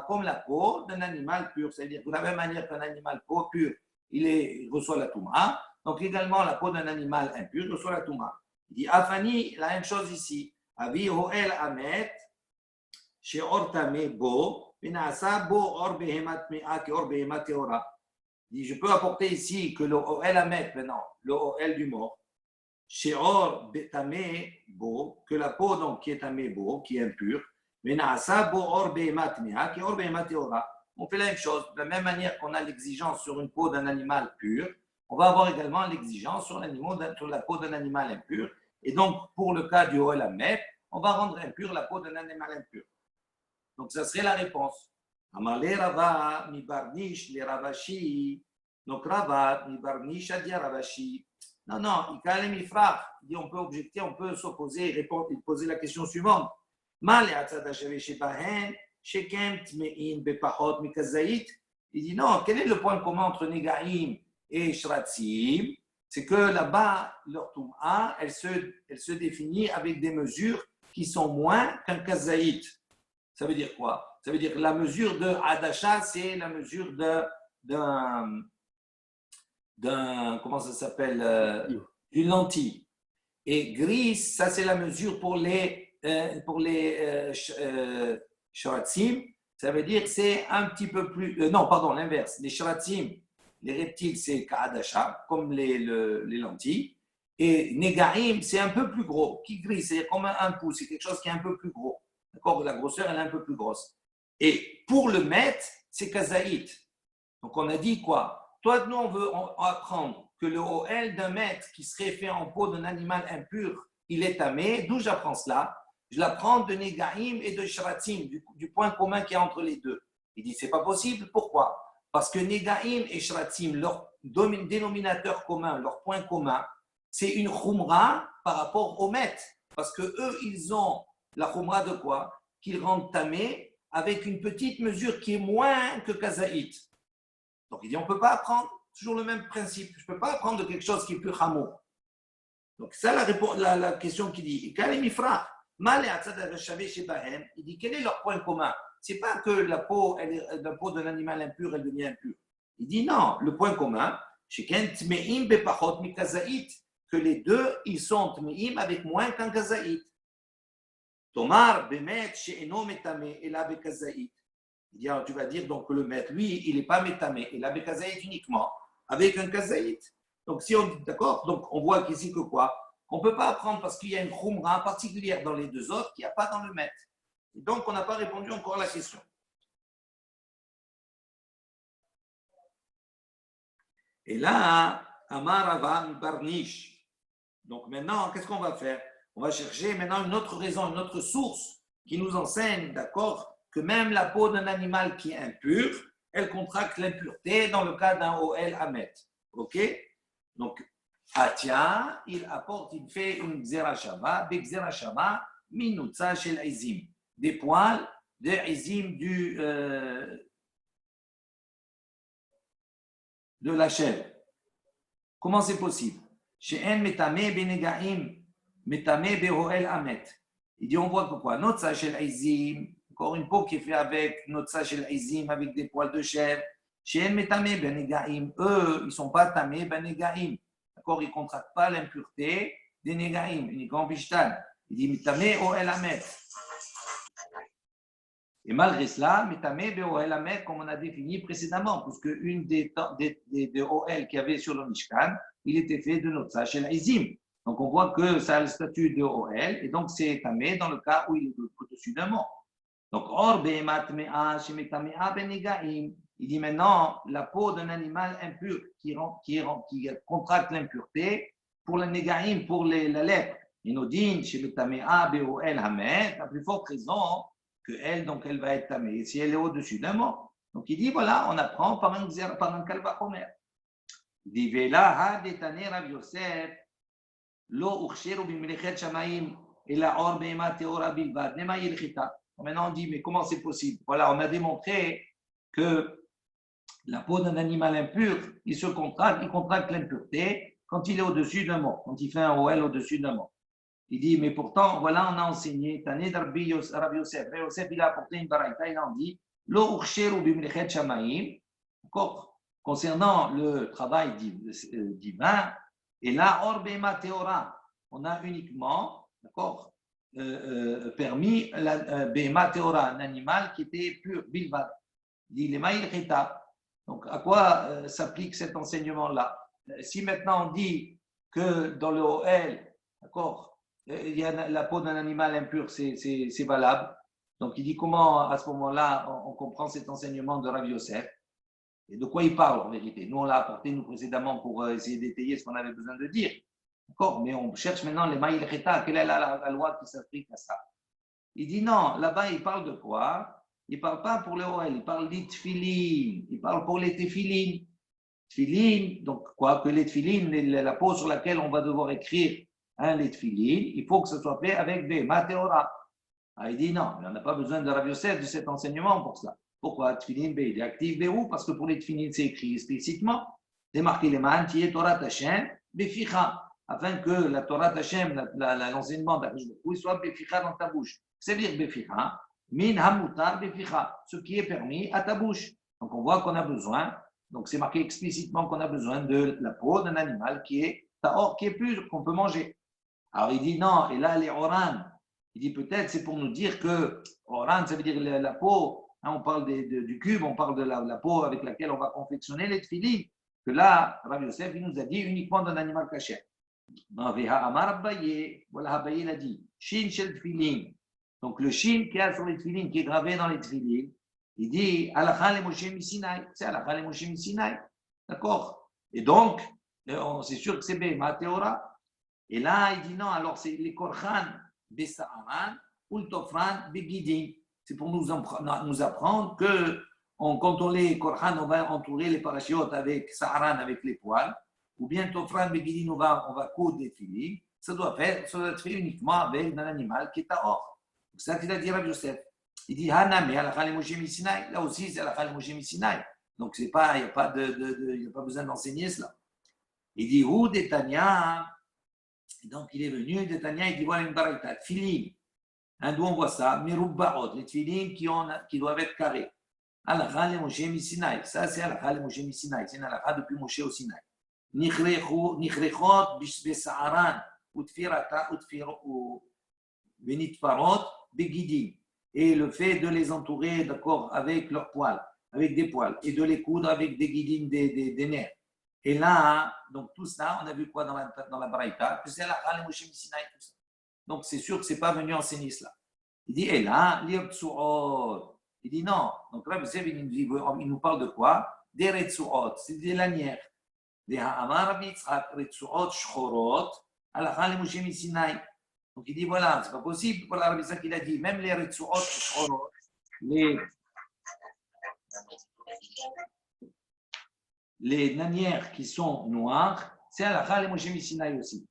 comme la peau d'un animal pur. C'est-à-dire de la même manière qu'un animal pur, il reçoit la touma. Donc également la peau d'un animal impur reçoit la touma. Il dit Afani, la même chose ici. Avi Hoel Amet, chez Or Tamé Bo, Pinasa Bo Or Behemat Mea, qui Or Behemat Teora. Il dit je peux apporter ici que le Hoel Amet, maintenant, le Hoel du mort. Chez Or Tamé Bo, que la peau donc qui est Tamé Bo, qui est impure, Menasa Bo Or Behemat Mea, qui Or Behemat Teora. On fait la même chose. De la même manière qu'on a l'exigence sur une peau d'un animal pur, on va avoir également l'exigence sur la peau d'un animal impur. Et donc, pour le cas du Hoel Amet, on va rendre impure la peau d'un animal impur. Donc, ça serait la réponse. Amale Rava, mi barnish le Ravashi. Donc, Rava, mi barnish a dit Ravashi. Non, il calme il frappe. Il dit on peut objecter, on peut s'opposer, répondre, il poser la question suivante. Il dit non, quel est le point commun entre Negaim et Shratzim? C'est que là-bas, leur Toum'a, elle se définit avec des mesures qui sont moins qu'un Kazaït. Ça veut dire quoi? Ça veut dire que la mesure de Hadasha, c'est la mesure d'un comment ça s'appelle, d'une lentille. Et gris, ça c'est la mesure pour les sharatzim, ça veut dire que c'est un petit peu plus. Non, pardon, l'inverse. Les sharatzim, les reptiles, c'est ka'adasha, comme les lentilles. Et negaim, c'est un peu plus gros. Kigri, c'est comme un pouce, c'est quelque chose qui est un peu plus gros. D'accord? La grosseur, elle est un peu plus grosse. Et pour le met, c'est kazaït. Donc on a dit quoi? Toi, nous, on veut apprendre que le OL d'un mètre qui serait fait en peau d'un animal impur, il est tamé. D'où j'apprends cela? Je l'apprends de Negaim et de Shratim, du point commun qu'il y a entre les deux. Il dit, c'est pas possible. Pourquoi? Parce que Negaim et Shratim, leur dénominateur commun, leur point commun, c'est une khumra par rapport au mètre. Parce que eux, ils ont la khumra de quoi? Qu'ils rendent tamé avec une petite mesure qui est moins que kazaït. Donc il dit, on ne peut pas apprendre, toujours le même principe. Je ne peux pas apprendre de quelque chose qui est plus hamour. Donc ça, la question qu'il dit. Il dit, quel est leur point commun? Ce n'est pas que la peau d'un animal impur, elle devient impure. Il dit non, le point commun, c'est que les deux, ils sont tmeim avec moins qu'un kazaït. Tomar, bemet, she'eno metame, et la bekazaït. Il dit, alors, tu vas dire donc que le maître, lui, il n'est pas métamé, et la bekazaït uniquement, avec un kazaït. Donc, si on dit d'accord, donc on voit qu'ici que quoi? On ne peut pas apprendre parce qu'il y a une khumra particulière dans les deux autres qu'il n'y a pas dans le maître. Et donc, on n'a pas répondu encore à la question. Et là, Amar Avan Barnish. Donc maintenant, qu'est-ce qu'on va faire? On va chercher maintenant une autre raison, une autre source qui nous enseigne, d'accord, que même la peau d'un animal qui est impur, elle contracte l'impureté dans le cas d'un OL Hamet. Ok? Donc, Atia, il apporte, il fait une Xerashava, Bexerashava, Minutza shel Izim. Des poils de Izim de la chèvre. Comment c'est possible? Chez un metame benegaim, metame behoel amet. Il dit, on voit pourquoi. Notza shel Izim, encore une peau qui est faite avec Notza shel Izim, avec des poils de chèvre. Chez un metame benegaim, eux, ils ne sont pas tamé benegaim. D'accord, ils ne contractent pas l'impureté des negaim, uniquement bishtan. Il dit, metame ohel amet. Et malgré cela, metame behoel amet, comme on a défini précédemment, puisque une des OL qu'il y avait sur le Mishkan, il était fait de Notza shel Izim. Donc, on voit que ça a le statut de OL, et donc c'est tamé dans le cas où il est au-dessus d'un mot. Donc, or, behemat mea, shemetamea benegaim. Il dit maintenant, la peau d'un animal impur qui contracte l'impureté, pour le negaim, pour la lèpre, inodine, shemetamea behoel hamet, la plus forte raison qu'elle, donc elle va être tamée, si elle est au-dessus d'un mot. Donc, il dit, voilà, on apprend par un kalvachomer. Il dit, Vela ha detane Rav Yosef, lo uksheru bimlechet shamaim, et la or be'ema teora bilbad, nema yelchita. Maintenant, on dit, mais comment c'est possible? Voilà, on a démontré que la peau d'un animal impur, il contracte l'impureté quand il est au-dessus d'un mot, quand il fait un OL au-dessus d'un mot. Il dit, mais pourtant, voilà, on a enseigné, Tané Rabbi Yosef, Rabbi Yosef, il a apporté une baraïta, il a dit, lo uksheru bimlechet shamaim, encore, concernant le travail divin, et là, or be'ema teora, on a uniquement, d'accord, permis la Behema Teora, un animal qui était pur, bilvad. Il dit les maïl chita. Donc, à quoi s'applique cet enseignement-là? Si maintenant on dit que dans le OL, d'accord, il y a la peau d'un animal impur, c'est valable. Donc, il dit comment à ce moment-là on comprend cet enseignement de Rav Yosef et de quoi il parle en vérité. Nous, on l'a apporté nous précédemment pour essayer d'étayer ce qu'on avait besoin de dire. D'accord, mais on cherche maintenant les maïl chita. Quelle est la loi qui s'applique à ça? Il dit non, là-bas, il parle de quoi? Il ne parle pas pour le OL, il parle des tfilin, il parle pour les tefilin. Tfilin, donc quoi? Que les tfilin, la peau sur laquelle on va devoir écrire les tfilin, il faut que ce soit fait avec des matéora. Ah, il dit non, mais on n'a pas besoin de Rav Yosef, de cet enseignement pour cela. Pourquoi? Tfilin, il est actif, où? Parce que pour les tfilin, c'est écrit explicitement. C'est marqué les man, qui est Torah Hashem, beficha, afin que la Torah Hashem, l'enseignement d'Akadosh Baruch Hu, soit beficha dans ta bouche. C'est dire beficha. Min hamutar beficha, ce qui est permis à ta bouche. Donc on voit qu'on a besoin, donc c'est marqué explicitement qu'on a besoin de la peau d'un animal qui est tahor, qui est pur, qu'on peut manger. Alors il dit non, et là les oran, Il dit peut-être c'est pour nous dire que Oran, ça veut dire la peau. Hein, on parle du cube, on parle de la peau avec laquelle on va confectionner les tefilines. Que là, Rabbi Yosef, il nous a dit uniquement d'un animal caché. Voilà, Abaye il a dit Shin shel tefilin. Donc le shin qui est sur les tefilines, qui est gravé dans les tefilines, il dit Alakha le Moshe Misinaï. C'est Alakha le Moshe Misinaï. D'accord? Et donc, c'est sûr que c'est Behema Teora. Et là, il dit non, alors c'est les Korchan Bessaharan ou le Tofran Begidin. C'est pour nous apprendre que quand on les Korchan, on va entourer les parachiotes avec Saharan, avec les poils, ou bien Tofran Begidin, on va coudre des filets. Ça doit être fait uniquement avec un animal qui est à or. C'est ça qu'il a dit Rabbi Yosef. Il dit Haname, Alakha le Moshe Misinaï. Là aussi, c'est Alakha le Moshe Misinaï. Donc, il n'y a pas besoin d'enseigner cela. Il dit où Détania. Donc, il est venu, Détania, il dit voilà une baraita, tefilin. Hein, d'où on voit ça? Merubbaot, les tefilin qui doivent être carrés. Alakha le Moshe Misinaï. Ça, c'est Alakha le Moshe Misinaï. C'est une Alakha depuis Moshe au Sinaï. Nichrechot Besaaran, Utfirata, Benitfarot, Begidim. Et le fait de les entourer, d'accord, avec leurs poils, avec des poils, et de les coudre avec des guidines, des nerfs. Et là, donc tout ça, on a vu quoi dans la Braïta? Que c'est la Khalem Moshe Misinaï, tout ça. Donc c'est sûr que ce n'est pas venu enseigner cela. Il dit, et là, il dit non. Donc là, il nous parle de quoi? Des retsuot, c'est des lanières. Des ha'amar bitzat retsuot shchorot, à la Khalem Moshe Misinaï. Donc il dit voilà, c'est pas possible pour l'Arabie ça qu'il a dit, même les retsuot shchorot, les lanières qui sont noires, c'est à la Khalem Moshe Misinaï aussi.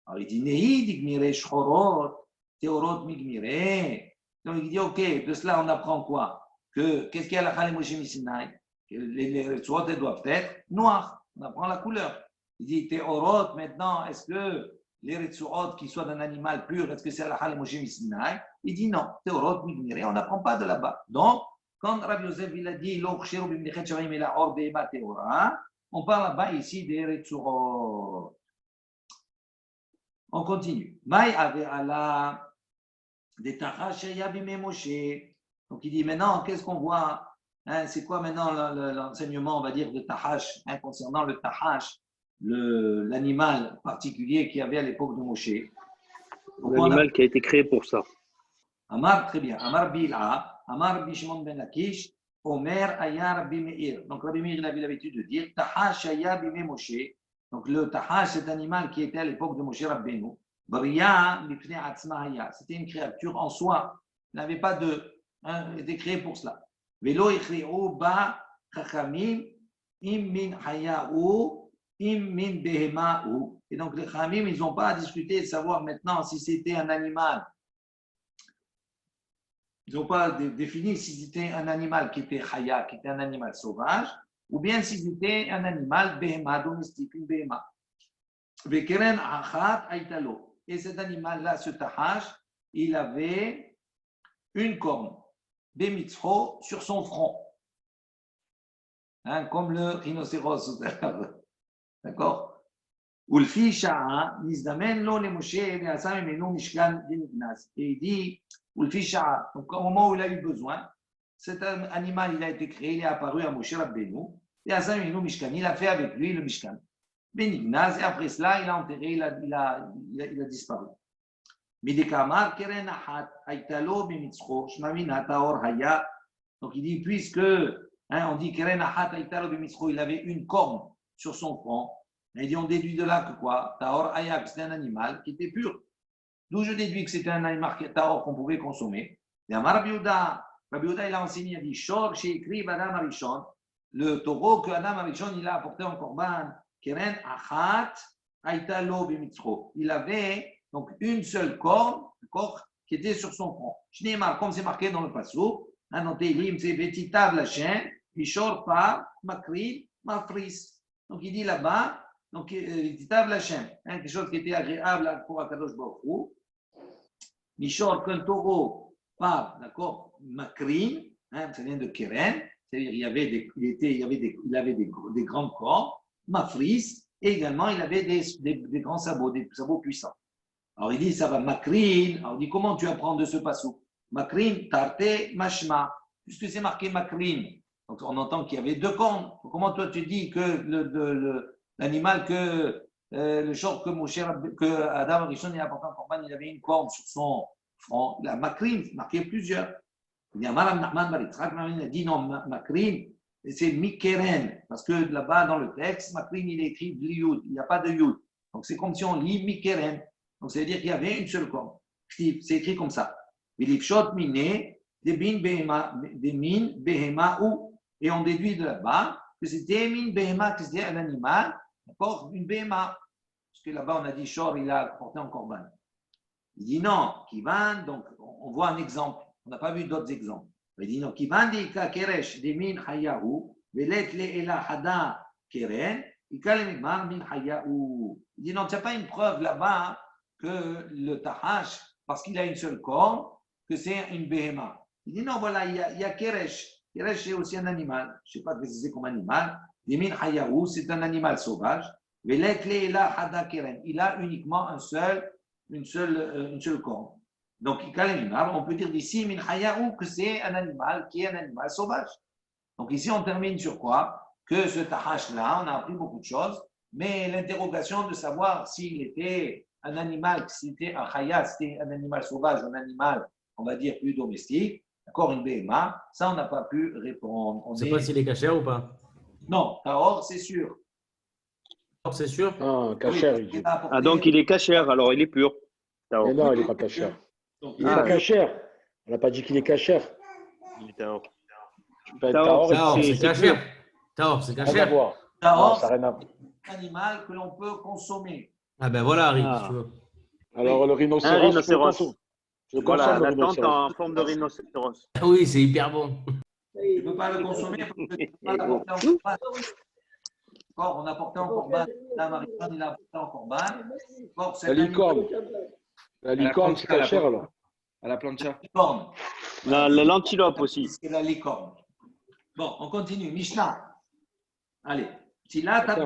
Alors il dit Nehi digmire shchorot, teorot migmire. Donc il dit ok, de cela on apprend quoi? Qu'est-ce qu'il y a à la Khalem Moshe Misinaï? Les retsuot doivent être noirs. On apprend la couleur. Il dit teorot maintenant, est-ce que les retsuot qui soient d'un animal pur, est-ce que c'est à la Khalem Moshe Misinaï? Il dit non, teorot migmire, on n'apprend pas de là-bas. Donc, quand Rabbi Yosef il a dit on parle là-bas ici des retsuot. On continue. Maï avait Allah des tachash yabime Moshe. Donc il dit maintenant, qu'est-ce qu'on voit? Hein, c'est quoi maintenant l'enseignement, on va dire, de tachash, hein, concernant le tachash, l'animal particulier qu'il y avait à l'époque de Moshe? L'animal qui a été créé pour ça. Amar, très bien. Amar Bil'a. Amar Bishimon ben Lakish, Omer Aya Rabbi Meir. Donc Rabbi Meir avait l'habitude de dire Tahash Aya Bime Moshe. Donc le Tahash, c'est un animal qui était à l'époque de Moshe Rabbeinu. Bria Mipne Atzma Haya. C'était une créature en soi. Il n'avait pas de. Il était créé pour cela. Velo Ichri'u Ba Chachamim Im Min Haya'u Im Min Behema'u. Et donc les Chachamim, ils n'ont pas à discuter de savoir maintenant si c'était un animal. Ils n'ont pas défini si c'était un animal qui était chaya, qui était un animal sauvage, ou bien si c'était un animal behema, domestique, une behema. Vekeren achat aitalo. Et cet animal-là, ce tahash, il avait une corne, bemitzro, sur son front. Hein, comme le rhinocéros. D'accord? Ulfi sha'a, nizdamen lo le Moshe, et il dit, donc au moment où il a eu besoin, cet animal il a été créé, il est apparu à Moshe Rabbeinu, et à Samimenu Mishkan, il a fait avec lui le Mishkan. Benignaz, et après cela, il a enterré, il a disparu. Midekamar keren achat, aitalo bemitzcho, shmamina taor haya. Donc il dit, puisque, on dit keren achat, aitalo bemitzcho, il avait une corne sur son front, il dit, on déduit de là que quoi? Taor haya, c'était un animal qui était pur. D'où je déduis que c'était un animal taor qu'on pouvait consommer. Et Rabbi Yehuda, il a enseigné, il a dit, Shor, chez écrit Adam Arishon, le taureau que Adam Arishon, il a apporté en korban, keren achat, aitalo bemitzcho. Il avait donc une seule corne, qui était sur son front. Shneimar, comme c'est marqué dans le passou, dans Télim, c'est Vetitav la chaîne, Ishor par Makri, Mafris. Donc il dit là-bas, donc Vetitav la chaîne, quelque chose qui était agréable pour Akadosh Baruch Hu. Mishor, qu'un taureau par, d'accord, Makri, ça vient de Keren, c'est-à-dire il avait des grands corps, Mafris, et également il avait des grands sabots, des sabots puissants. Alors il dit, ça va makrin. Alors il dit, comment tu apprends de ce passou? Makrin, tarte, mashma. Puisque c'est marqué makrin. Donc on entend qu'il y avait deux cornes. Comment toi tu dis que l'animal le short que Adam Rishon il a apporté en corban, il avait une corne sur son front. La makrin, marqué plusieurs. Il y a Maram Nahman Baritzrak, il a dit non, makrin, c'est mikeren. Parce que là-bas dans le texte, makrin il est écrit Yud, il n'y a pas de Yud. Donc c'est comme si on lit mikeren. Donc ça veut dire qu'il y avait une seule corne. C'est écrit comme ça. Vilipshot mine, des min behema ou. Et on déduit de là-bas que c'était min behema, que c'était un animal, d'accord, une behema. Parce que là-bas, on a dit Shor, il a porté en corban. Il dit non, Kivan, donc on voit un exemple. On n'a pas vu d'autres exemples. Il dit non, Kivan di ka keresh de min hayahu, velet le ela hada keren, ikalemimar min hayahu. Il dit non, il n'y a pas une preuve là-bas que le tahash, parce qu'il a une seule corne, que c'est une behema. Il dit non, voilà, il y a keresh. Keresh, c'est aussi un animal. Je ne sais pas ce que c'est comme animal. Demin hayahu, c'est un animal sauvage. Il a uniquement une seule corne. Donc, on peut dire d'ici, min hayahu, que c'est un animal qui est un animal sauvage. Donc, ici, on termine sur quoi? Que ce tahash-là, on a appris beaucoup de choses, mais l'interrogation de savoir s'il était un animal, si c'était un chaya, c'était un animal sauvage, un animal, on va dire, plus domestique, d'accord, une béhéma, ça, on n'a pas pu répondre. On ne sait pas s'il est cachère ou pas. Non, tahor, c'est sûr. Tahor, c'est sûr. Ah, cachère, Oui, il dit. Ah, donc il est cachère, alors il est pur. Mais non, il n'est pas cachère. Il n'est pas cachère. On n'a pas dit qu'il est cachère. Il est tahor. Tahor, c'est cachère. Tahor, c'est Rien à cachère. voir. Tahor, ça n'a rien à voir. c'est un animal que l'on peut consommer. Ah ben voilà, Harry, si tu veux. Alors, le rhinocéros, Un rhinocéros. le Voilà, la tente rhinocéros. en forme de rhinocéros. Oui, c'est hyper bon. Tu ne peux pas le consommer parce que tu ne peux pas l'apporter en corban. D'accord, on a porté en corban. Là, Marie-Jeanne, il a porté en corban. La licorne. La licorne, c'est cachère, alors. À la plancha. Licorne. L'antilope aussi. C'est la licorne. Bon, on continue. Mishnah. Allez. Si là, tu as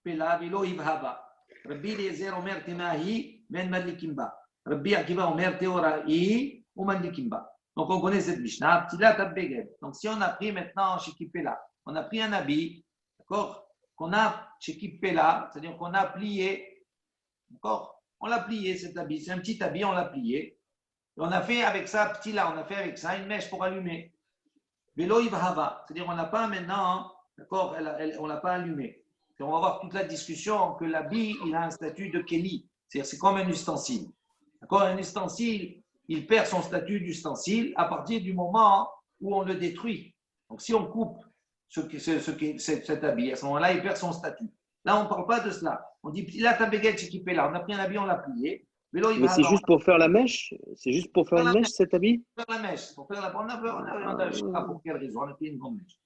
Pela, Vilo, Ibhaba. Rabbi Eliezer, Omer, Tenahi, Men Madlikimba. Rabbi Akiva, Omer, Teorahi, ou Madlikimba. Donc, on connaît cette Mishnah. Ptila, Tabbeged. Donc, si on a pris maintenant chez Kipela, on a pris un habit, d'accord, qu'on a chez Kipela, c'est-à-dire qu'on a plié, d'accord, on l'a plié cet habit, c'est un petit habit, on l'a plié. Et on a fait avec ça, Ptila, on a fait avec ça une mèche pour allumer. Velo Ibhava, c'est-à-dire on n'a pas maintenant, d'accord, on l'a pas allumé. Et on va voir toute la discussion que l'habit, il a un statut de Keli, c'est-à-dire c'est comme un ustensile. D'accord, un ustensile, il perd son statut d'ustensile à partir du moment où on le détruit. Donc, si on coupe cet habit, à ce moment-là, il perd son statut. Là, on ne parle pas de cela. On dit, là, ta baguette, c'est équipé là. On a pris un habit, on l'a plié. Mais c'est juste pour faire la mèche? C'est juste pour faire une mèche, cet habit? Pour faire la mèche. Pour faire la je ne sais pas pour quelle raison, on a pris une grande mèche.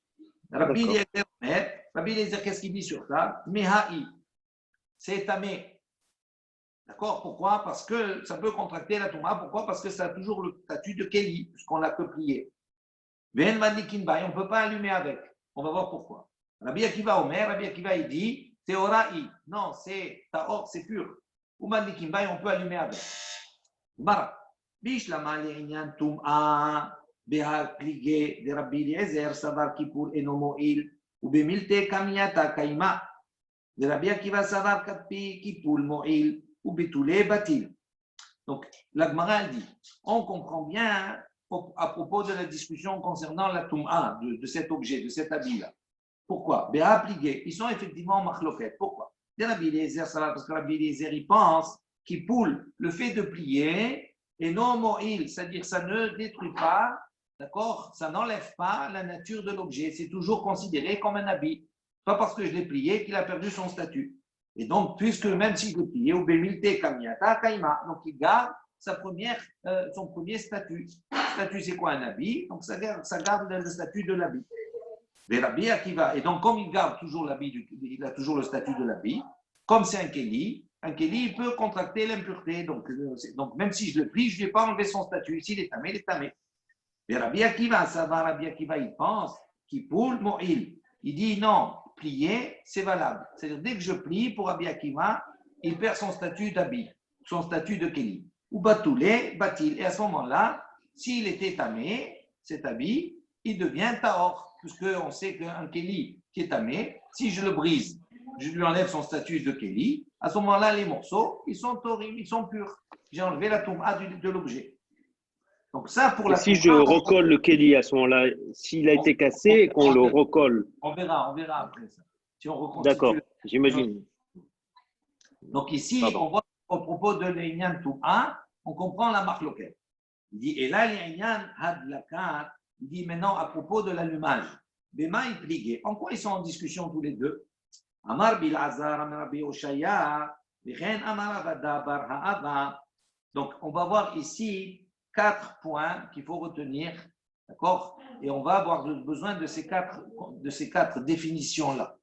Rabbi Eliezer, qu'est-ce qu'il dit sur ça? Meha'i. C'est tamé. D'accord? Pourquoi? Parce que ça peut contracter la touma. Pourquoi? Parce que ça a toujours le statut de Keli, puisqu'on l'a que plié. Ven Madlikinba, on ne peut pas allumer avec. On va voir pourquoi. Rabbi Akiva Omer, Rabbi Akiva, il dit, c'est Ora'i. Non, c'est Tahor, c'est pur. Ou Madlikinba, on peut allumer avec. Mara. Bishlama le'inyan tum'a beha pligé de Rabbi Eliezer, savar kipur enomo'il, ou bemilte kamiyata kaima. De Rabbi Akiva, savar kapi kipul mo'il. Donc, la Gemara dit, on comprend bien à propos de la discussion concernant la Toum'a, de cet objet, de cet habit-là. Pourquoi? Ils sont effectivement machloket. Pourquoi? Rabbi Eliezer, ça va parce que Rabbi Eliezer, il pense qu'il poule le fait de plier et non mo'il, c'est-à-dire ça ne détruit pas, d'accord? Ça n'enlève pas la nature de l'objet. C'est toujours considéré comme un habit. Pas parce que je l'ai plié qu'il a perdu son statut. Et donc, puisque même si je l'ai plié, ou bémilte kamiyata kaima, donc il garde son premier statut. Statut, c'est quoi un habit? Donc, ça garde le statut de l'habit. Et donc, comme il garde toujours l'habit, il a toujours le statut de l'habit, comme c'est un keli, il peut contracter l'impureté. Donc, même si je le plie, je ne vais pas enlever son statut. S'il est tamé, il est tamé. Mais Rabbi Akiva, ça va, Rabbi Akiva, il pense qu'il poule mo'il. Il dit non. Plier, c'est valable. C'est-à-dire, dès que je plie, pour Rabbi Akiva, il perd son statut d'habit. son statut de Kéli. Ou Batoulé, Batil. Et à ce moment-là, s'il était tamé, cet habit, il devient Tahor. Puisqu'on sait qu'un Kéli qui est tamé, si je le brise, je lui enlève son statut de Kéli, à ce moment-là, les morceaux, ils sont torim, ils sont purs. J'ai enlevé la touma de l'objet. Donc ça, pour la si je recolle le Kéli à ce moment-là, s'il a été cassé et qu'on le recolle. On verra après ça. Si on reconstitue. D'accord, j'imagine. Donc ici, on voit au propos de l'Inyan Touma, on comprend la marque locale. Il dit, et là, l'Inyan Hadlakat, il dit maintenant à propos de l'allumage. Bema il pligue. En quoi ils sont en discussion tous les deux? Amar bil Azar, Amar Rabbi Oshaya, Vichen Amar Avada Bar Ha'ava. Donc, on va voir ici 4 points qu'il faut retenir, d'accord? Et on va avoir besoin de ces quatre définitions-là.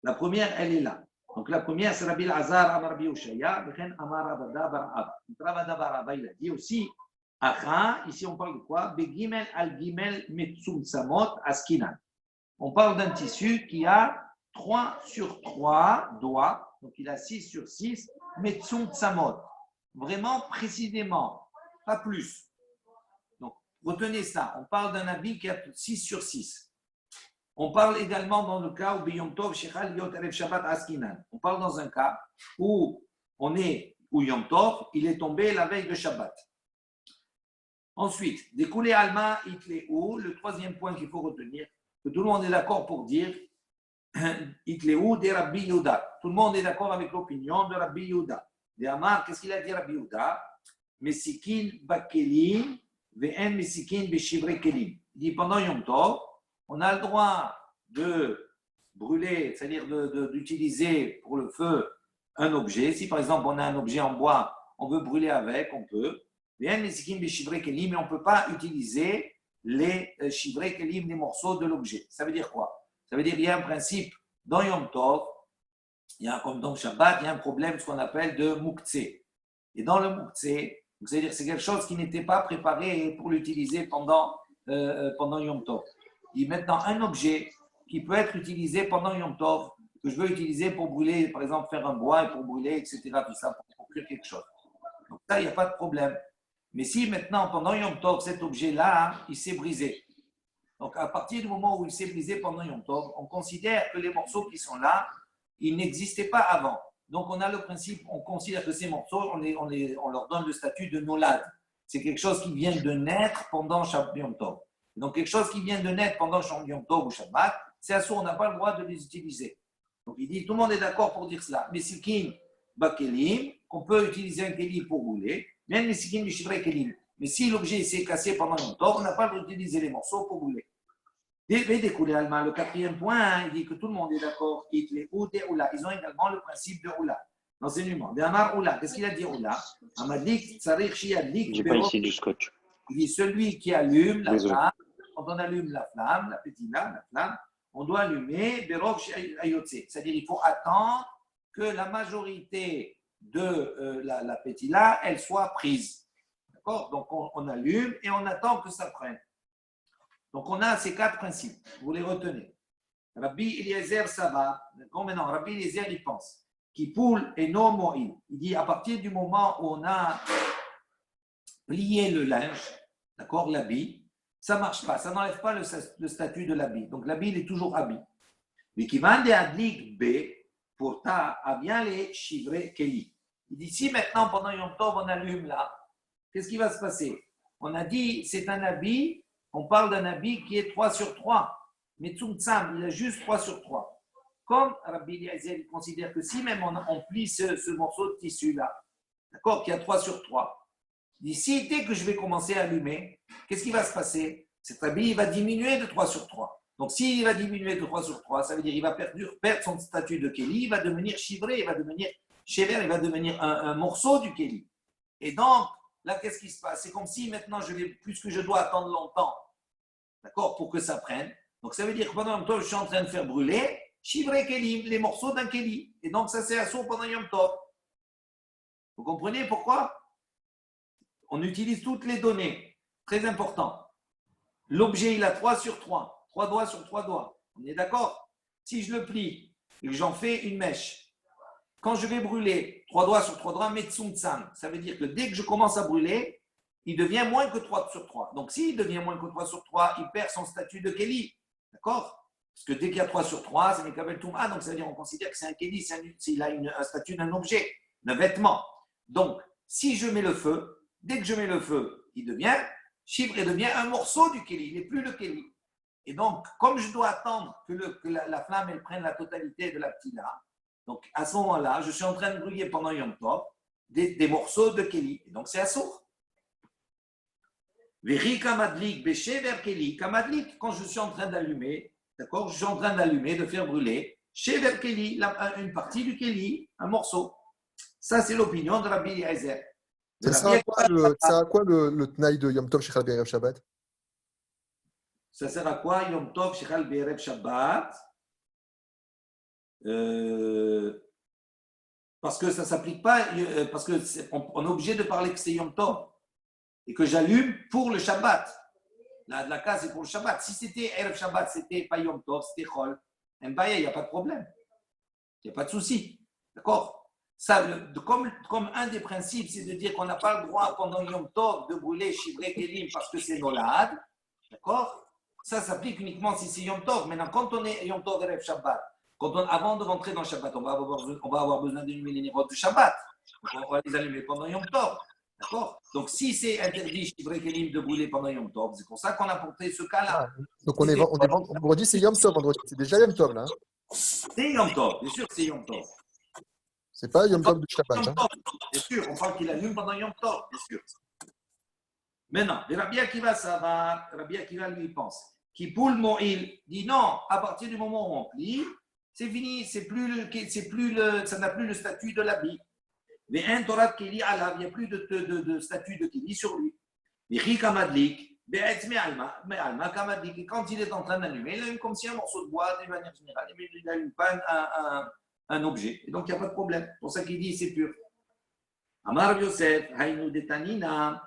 La première, elle est là. Donc, la première, c'est Rabbi Azar, Amar Rabbi Oshaya, Vichen Amar Avada Bar Ha'ava. Avada Bar Ha'ava, il a dit aussi, Acha, ici on parle de quoi? Begimel al-gimel metsum samot askinan. On parle d'un tissu qui a 3 sur 3 doigts, donc il a 6 sur 6, metsum samot. Vraiment précisément, pas plus. Donc retenez ça, on parle d'un habit qui a 6 sur 6. On parle également dans le cas où Biyom Tov Shechal Yot Erev Shabbat Askinan. On parle dans un cas où où Yom Tov, il est tombé la veille de Shabbat. Ensuite, découlé Alma Itleou, le troisième point qu'il faut retenir, que tout le monde est d'accord pour dire Itleou de Rabbi Yehuda. Tout le monde est d'accord avec l'opinion de Rabbi Yehuda. De Amar, qu'est-ce qu'il a dit Rabbi Yehuda? Mesikin bakelim, ve'en mesikin beshivre kelim. Il dit pendant Yom Tov, on a le droit de brûler, c'est-à-dire d'utiliser pour le feu un objet. Si par exemple on a un objet en bois, on veut brûler avec, on peut. Mais on ne peut pas utiliser les shivrei kelim, les morceaux de l'objet. Ça veut dire quoi? Ça veut dire qu'il y a un principe dans Yom Tov, comme dans Shabbat, il y a un problème, ce qu'on appelle de moukhtse. Et dans le moukhtse, c'est-à-dire c'est quelque chose qui n'était pas préparé pour l'utiliser pendant Yom Tov. Il dit maintenant un objet qui peut être utilisé pendant Yom Tov, que je veux utiliser pour brûler, par exemple faire un bois et pour brûler, etc., tout ça, pour cuire quelque chose. Donc ça, il n'y a pas de problème. Mais si maintenant, pendant Yom Tov, cet objet-là, il s'est brisé. Donc, à partir du moment où il s'est brisé pendant Yom Tov, on considère que les morceaux qui sont là, ils n'existaient pas avant. Donc, on a le principe, on considère que ces morceaux, on leur donne le statut de nolad. C'est quelque chose qui vient de naître pendant Yom Tov. Donc, quelque chose qui vient de naître pendant Yom Tov ou Shabbat, c'est à ça, on n'a pas le droit de les utiliser. Donc, il dit, tout le monde est d'accord pour dire cela. Mais sikin bakelim, qu'on peut utiliser un keli pour rouler, même les sikim du shivrei kelim. Mais si l'objet s'est cassé pendant longtemps, on n'a pas le droit d'utiliser les morceaux pour rouler. Le quatrième point, il dit que tout le monde est d'accord. Ils ont également le principe de Oula. L'enseignement. Qu'est-ce qu'il a dit Oula? J'ai pas ici du scotch. Il dit celui qui allume la flamme, quand on allume la flamme, la petite lame, la flamme, on doit allumer Berov Ayotse. C'est-à-dire qu'il faut attendre que la majorité de la pétila, elle soit prise. D'accord? Donc, on allume et on attend que ça prenne. Donc, on a ces 4 principes. Vous les retenez. Rabbi Eliezer Saba, maintenant, Rabbi Eliezer, il pense. Qui poule et non moïl. Il dit, à partir du moment où on a plié le linge, d'accord, l'habit, ça ne marche pas. Ça n'enlève pas le statut de l'habit. Donc, l'habit, il est toujours habit. Mais qui va de Adlik B, pour ta, a bien les shivrei keli. Il dit, si maintenant, pendant Yom Tov, on allume là, qu'est-ce qui va se passer? On a dit, c'est un habit, on parle d'un habit qui est 3 sur 3. Mais Tzum, il a juste 3 sur 3. Comme Rabbi Eliezer, il considère que si même on plie ce morceau de tissu-là, d'accord, qui a 3 sur 3, il dit, si dès que je vais commencer à allumer, qu'est-ce qui va se passer? Cet habit, il va diminuer de 3 sur 3. Donc, s'il va diminuer de 3 sur 3, ça veut dire qu'il va perdre son statut de Kéli, il va devenir chivré, il va devenir chéver, il va devenir un morceau du Kéli. Et donc, là, qu'est-ce qui se passe? C'est comme si maintenant, puisque je dois attendre longtemps, d'accord, pour que ça prenne. Donc, ça veut dire que pendant Yom Tov, je suis en train de faire brûler chivré Kéli, les morceaux d'un Kéli. Et donc, ça, c'est assaut pendant Yom Tov. Vous comprenez pourquoi? On utilise toutes les données. Très important. L'objet, il a 3 sur 3. 3 doigts sur 3 doigts. On est d'accord? Si je le plie et que j'en fais une mèche, quand je vais brûler 3 doigts sur 3 doigts, Metsum Tsam, ça veut dire que dès que je commence à brûler, il devient moins que 3 sur 3. Donc, s'il devient moins que 3 sur 3, il perd son statut de Kéli. D'accord? Parce que dès qu'il y a 3 sur 3, c'est Mekabel Touma. Donc, ça veut dire qu'on considère que c'est un Kéli, s'il a un statut d'un objet, d'un vêtement. Donc, si je mets le feu, dès que je mets le feu, il devient, Chivre, il devient un morceau du Kéli. Il n'est plus le Kéli. Et donc, comme je dois attendre que la flamme elle prenne la totalité de la ptila, donc à ce moment-là, je suis en train de brûler pendant Yom Tov des morceaux de Kéli. Et donc, c'est assourd. Veri kamadlik, béché vers Kéli. Kamadlik, quand je suis en train d'allumer, d'accord, je suis en train d'allumer, de faire brûler, chez vers Kéli, une partie du Kéli, un morceau. Ça, c'est l'opinion de Rabbi Eliezer. Ça sert à quoi le Tnaï de Yom Tov chez Rabbi Erev Shabbat? Ça sert à quoi Yom Tov chez Rabbi Erev Shabbat? Parce que ça ne s'applique pas, parce qu'on est obligé de parler que c'est Yom Tov et que j'allume pour le Shabbat. La case c'est pour le Shabbat. Si c'était Erev Shabbat, c'était pas Yom Tov, c'était Chol, il n'y a pas de problème. Il n'y a pas de souci. D'accord? Ça, comme un des principes, c'est de dire qu'on n'a pas le droit pendant Yom Tov de brûler Shivrei Kelim parce que c'est Nolad. D'accord? Ça s'applique uniquement si c'est Yom Tov. Maintenant, quand on est Yom Tov Erev Shabbat, avant de rentrer dans Shabbat, on va avoir besoin d'allumer les nérotes du Shabbat. Donc, on va les allumer pendant Yom Tov. D'accord? Donc, si c'est interdit Shivrei Kelim de brûler pendant Yom Tov, c'est pour ça qu'on a porté ce cas-là. Donc, vendredi, c'est Yom Tov. Vendredi, c'est déjà Yom Tov, là. C'est Yom Tov, bien sûr que c'est Yom Tov. C'est pas Yom Tov de Shabbat. Yom Tov, bien sûr, on parle qu'il allume pendant Yom Tov, bien sûr. Maintenant, Rabbi Akiva, ça va. Rabbi Akiva, lui, il pense. Kipoul Mo'il dit non, à partir du moment où on plie, c'est fini, ça n'a plus le statut de l'habit. Mais un Torah Keli Alav, il n'y a plus de statut de Keli sur lui. Et quand il est en train d'allumer, il allume comme si un morceau de bois, de manière générale, mais il n'allume pas un objet. Et donc, il n'y a pas de problème. C'est pour ça qu'il dit c'est pur. Amar Rabbi Yosef, Haïnou Detanina.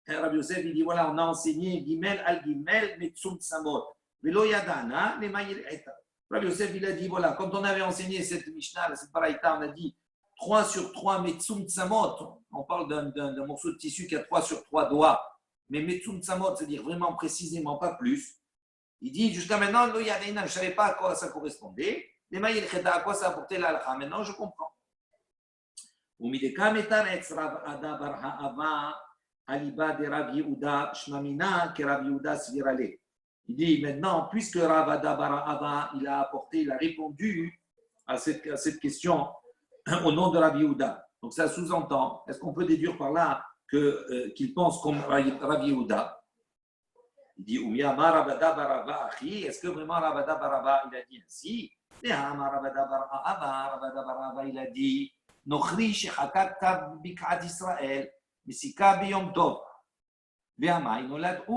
Rabbi Yosef, il dit voilà, on a enseigné Gimel al Gimel, Metsum Samot. Velo Yadana, les Maïr Eta. Rabbi Yosef, il a dit voilà, quand on avait enseigné cette Mishnah, cette Baraïta, on a dit 3 sur 3 Metsum Samot. On parle d'un morceau de tissu qui a 3 sur 3 doigts. Mais Metsum Samot, c'est-à-dire vraiment précisément, pas plus. Il dit jusqu'à maintenant, Lo Yadana, je ne savais pas à quoi ça correspondait. Les Maïr Eta, à quoi ça apportait l'alcha. Maintenant, je comprends. Umideka Metaretz Rav Ada Bar Ha'ava. Aliba de Rav Yehuda Shmamina que Rav Yehuda Svirale. Il dit maintenant, puisque Rav Ada Barahava, il a répondu à cette question au nom de Rav Yehuda. Donc ça sous-entend, est-ce qu'on peut déduire par là qu'il pense comme Rav Yehuda? Il dit, Oumiyama Rav Ada Barahava Achi, est-ce que vraiment Rav Ada Barahava, il a dit ainsi? Rav Ada Barahava, il a dit, Nochri Shechakak Tab Bik'at Israël. Misika biyom tov. Ve'amai nolad hu.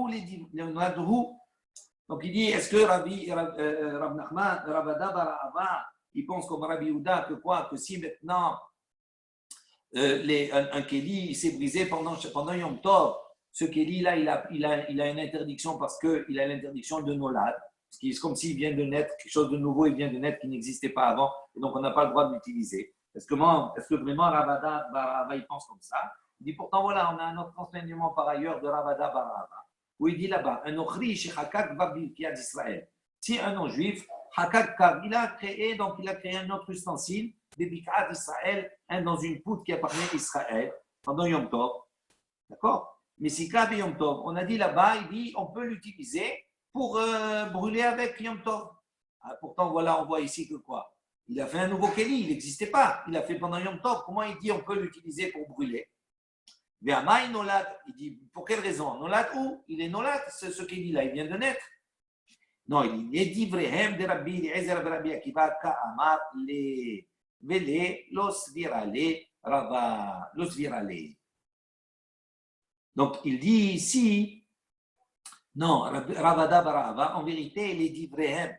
Donc il dit, est-ce que Rav Nachman, Rav Ada Barahava, il pense comme Rabbi Yehuda que quoi? Que si maintenant un kéli s'est brisé pendant Yom Tov, ce kéli-là, il a une interdiction parce qu'il a l'interdiction de nolad. C'est comme s'il vient de naître, quelque chose de nouveau, il vient de naître qui n'existait pas avant, et donc on n'a pas le droit de l'utiliser. Est-ce que vraiment Rav Ada Barahava, il pense comme ça? Il dit pourtant, voilà, on a un autre enseignement par ailleurs de Rav Ada Barahava, où il dit là-bas, un ochri chez Hakak Babilkia d'Israël. Si un non-juif, Hakak Kav, il a créé un autre ustensile, des Bik'a d'Israël, dans une poutre qui appartenait à Israël, pendant Yom Tov. D'accord? Mais si Kav et Yom Tov, on a dit là-bas, il dit, on peut l'utiliser pour brûler avec Yom Tov. Ah, pourtant, voilà, on voit ici que quoi? Il a fait un nouveau Kéli, il n'existait pas. Il a fait pendant Yom Tov. Comment il dit on peut l'utiliser pour brûler? Il dit, pour quelle raison? Nolad où? Il est Nolad, ce qu'il dit là, il vient de naître. Non, il dit, les divrehem de Rabbi Eliezer Rabbi Akiva Ka'amar les vele los virale rava los virale. Donc il dit ici, non, Rav Ada Barahava, en vérité, les divrehem,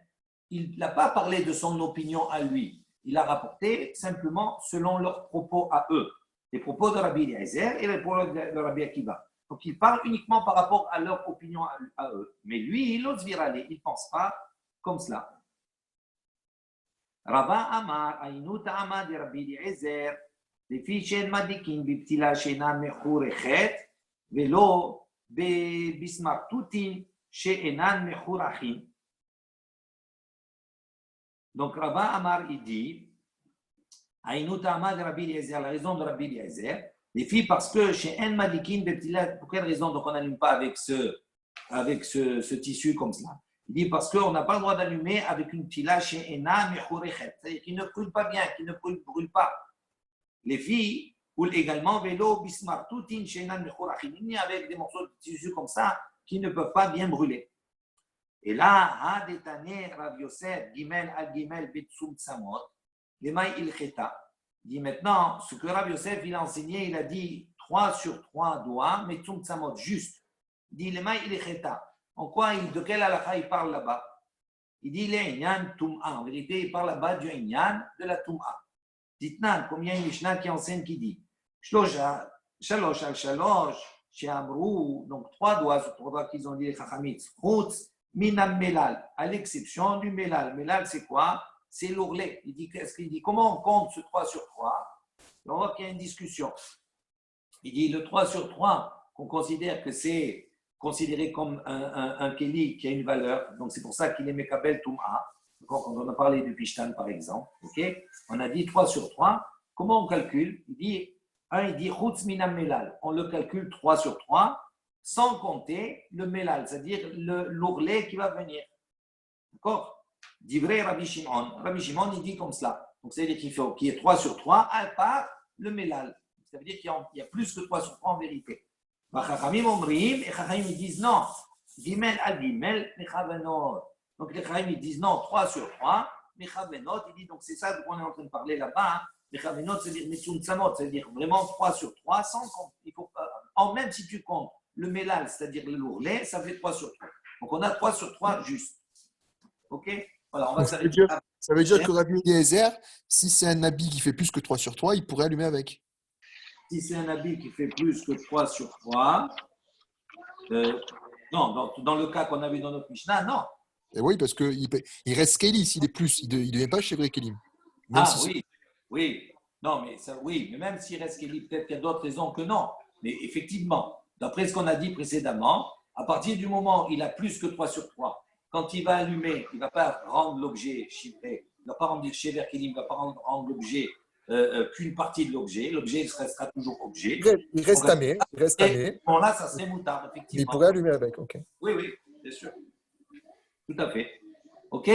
il n'a pas parlé de son opinion à lui. Il a rapporté simplement selon leurs propos à eux. Les propos de Rabbi Eliezer et les propos de Rabbi Akiva. Donc, il parle uniquement par rapport à leur opinion à eux. Mais lui, il ose virale, il ne pense pas comme cela. Rava Amar, Ainut Amad de Rabbi Eliezer, לפי שאין מדליקין בפתילה שאינן מחורכת, ולא בסמרטוטין שאינן מחורכים. Donc Rava Amar, il dit, Ainut Amad de Rabbi Eliezer, la raison de Rabbi Eliezer, les filles parce que chez En Madikin, pour quelle raison donc on n'allume pas avec ce tissu comme cela? Il dit parce qu'on n'a pas le droit d'allumer avec une ptila chez Ena Mechurechet, c'est-à-dire qui ne brûle pas bien, qui ne brûle pas. Les filles roulent également vélo bismartutin chez Ena Mechurachim, avec des morceaux de tissu comme ça qui ne peuvent pas bien brûler. Et là, Hadetane Rav Yosef, Gimel al Gimel Betsum Samot, Lemay Ilcheta. Il dit maintenant, ce que Rav Yosef il a enseigné, il a dit 3 sur 3 doigts, mais Tsum Tsamot, juste. Il dit Lemay Ilcheta. En quoi, de quel halakha il parle là-bas? Il dit les Inyan Tum'a. En vérité, il parle là-bas du Inyan de la Tum'a. Dites-nous, combien une Mishnah qui enseigne qui dit Shalosh al Shalosh, chez Amrou, donc 3 doigts sur 3 doigts qu'ils ont dit les Chachamits, Chutz Minam Melal, à l'exception du Melal. Melal, c'est quoi? C'est l'ourlet. Il dit, qu'est-ce qu'il dit? Comment on compte ce 3 sur 3? On voit qu'il y a une discussion. Il dit le 3 sur 3, qu'on considère que c'est considéré comme un Kéli qui a une valeur. Donc, c'est pour ça qu'il est Mekabel Toum'a. Quand on a parlé du Pishtan, par exemple, okay? On a dit 3 sur 3. Comment on calcule? Il dit Chutz Minam Melal. On le calcule 3 sur 3, sans compter le Melal, c'est-à-dire l'ourlet qui va venir. D'accord? Divrei Rabbi Shimon. Rabbi Shimon, il dit comme cela. Donc, c'est-à-dire qu'il y a 3 sur 3 à part le Melal. Ça veut dire qu'il y a plus que 3 sur 3 en vérité. Chachamim omrim, et Chachamim ils disent non. Gimel al Gimel, Mechavenot. Donc, les Chachamim ils disent non, 3 sur 3, Mechavenot. Il dit donc, c'est ça qu'on est en train de parler là-bas. Mechavenot, c'est-à-dire Metsum Tsamot, c'est-à-dire vraiment 3 sur 3 sans compte. Même si tu comptes le Melal, c'est-à-dire le lourlet, ça fait 3 sur 3. Donc, on a 3 sur 3 juste. OK? Voilà, on va s'arrêter. Ça veut dire que Rabbi Eliezer, si c'est un habit qui fait plus que 3 sur 3, il pourrait allumer avec. Si c'est un habit qui fait plus que 3 sur 3, non, dans le cas qu'on a vu dans notre Mishnah, non. Et oui, parce qu'il reste Kéli s'il est plus, il ne devient pas Chevre Kélim. Oui. Non, mais ça, oui, mais même s'il reste Kéli, peut-être qu'il y a d'autres raisons que non. Mais effectivement, d'après ce qu'on a dit précédemment, à partir du moment où il a plus que 3 sur 3, quand il va allumer, il ne va pas rendre l'objet chiffré, il ne va pas rendre Chevre Kélim, il ne va pas rendre l'objet qu'une partie de l'objet. L'objet restera toujours objet. Il reste tamé. Bon, là, ça serait moutard, effectivement. Il pourrait allumer avec, ok. Oui, bien sûr. Tout à fait. OK?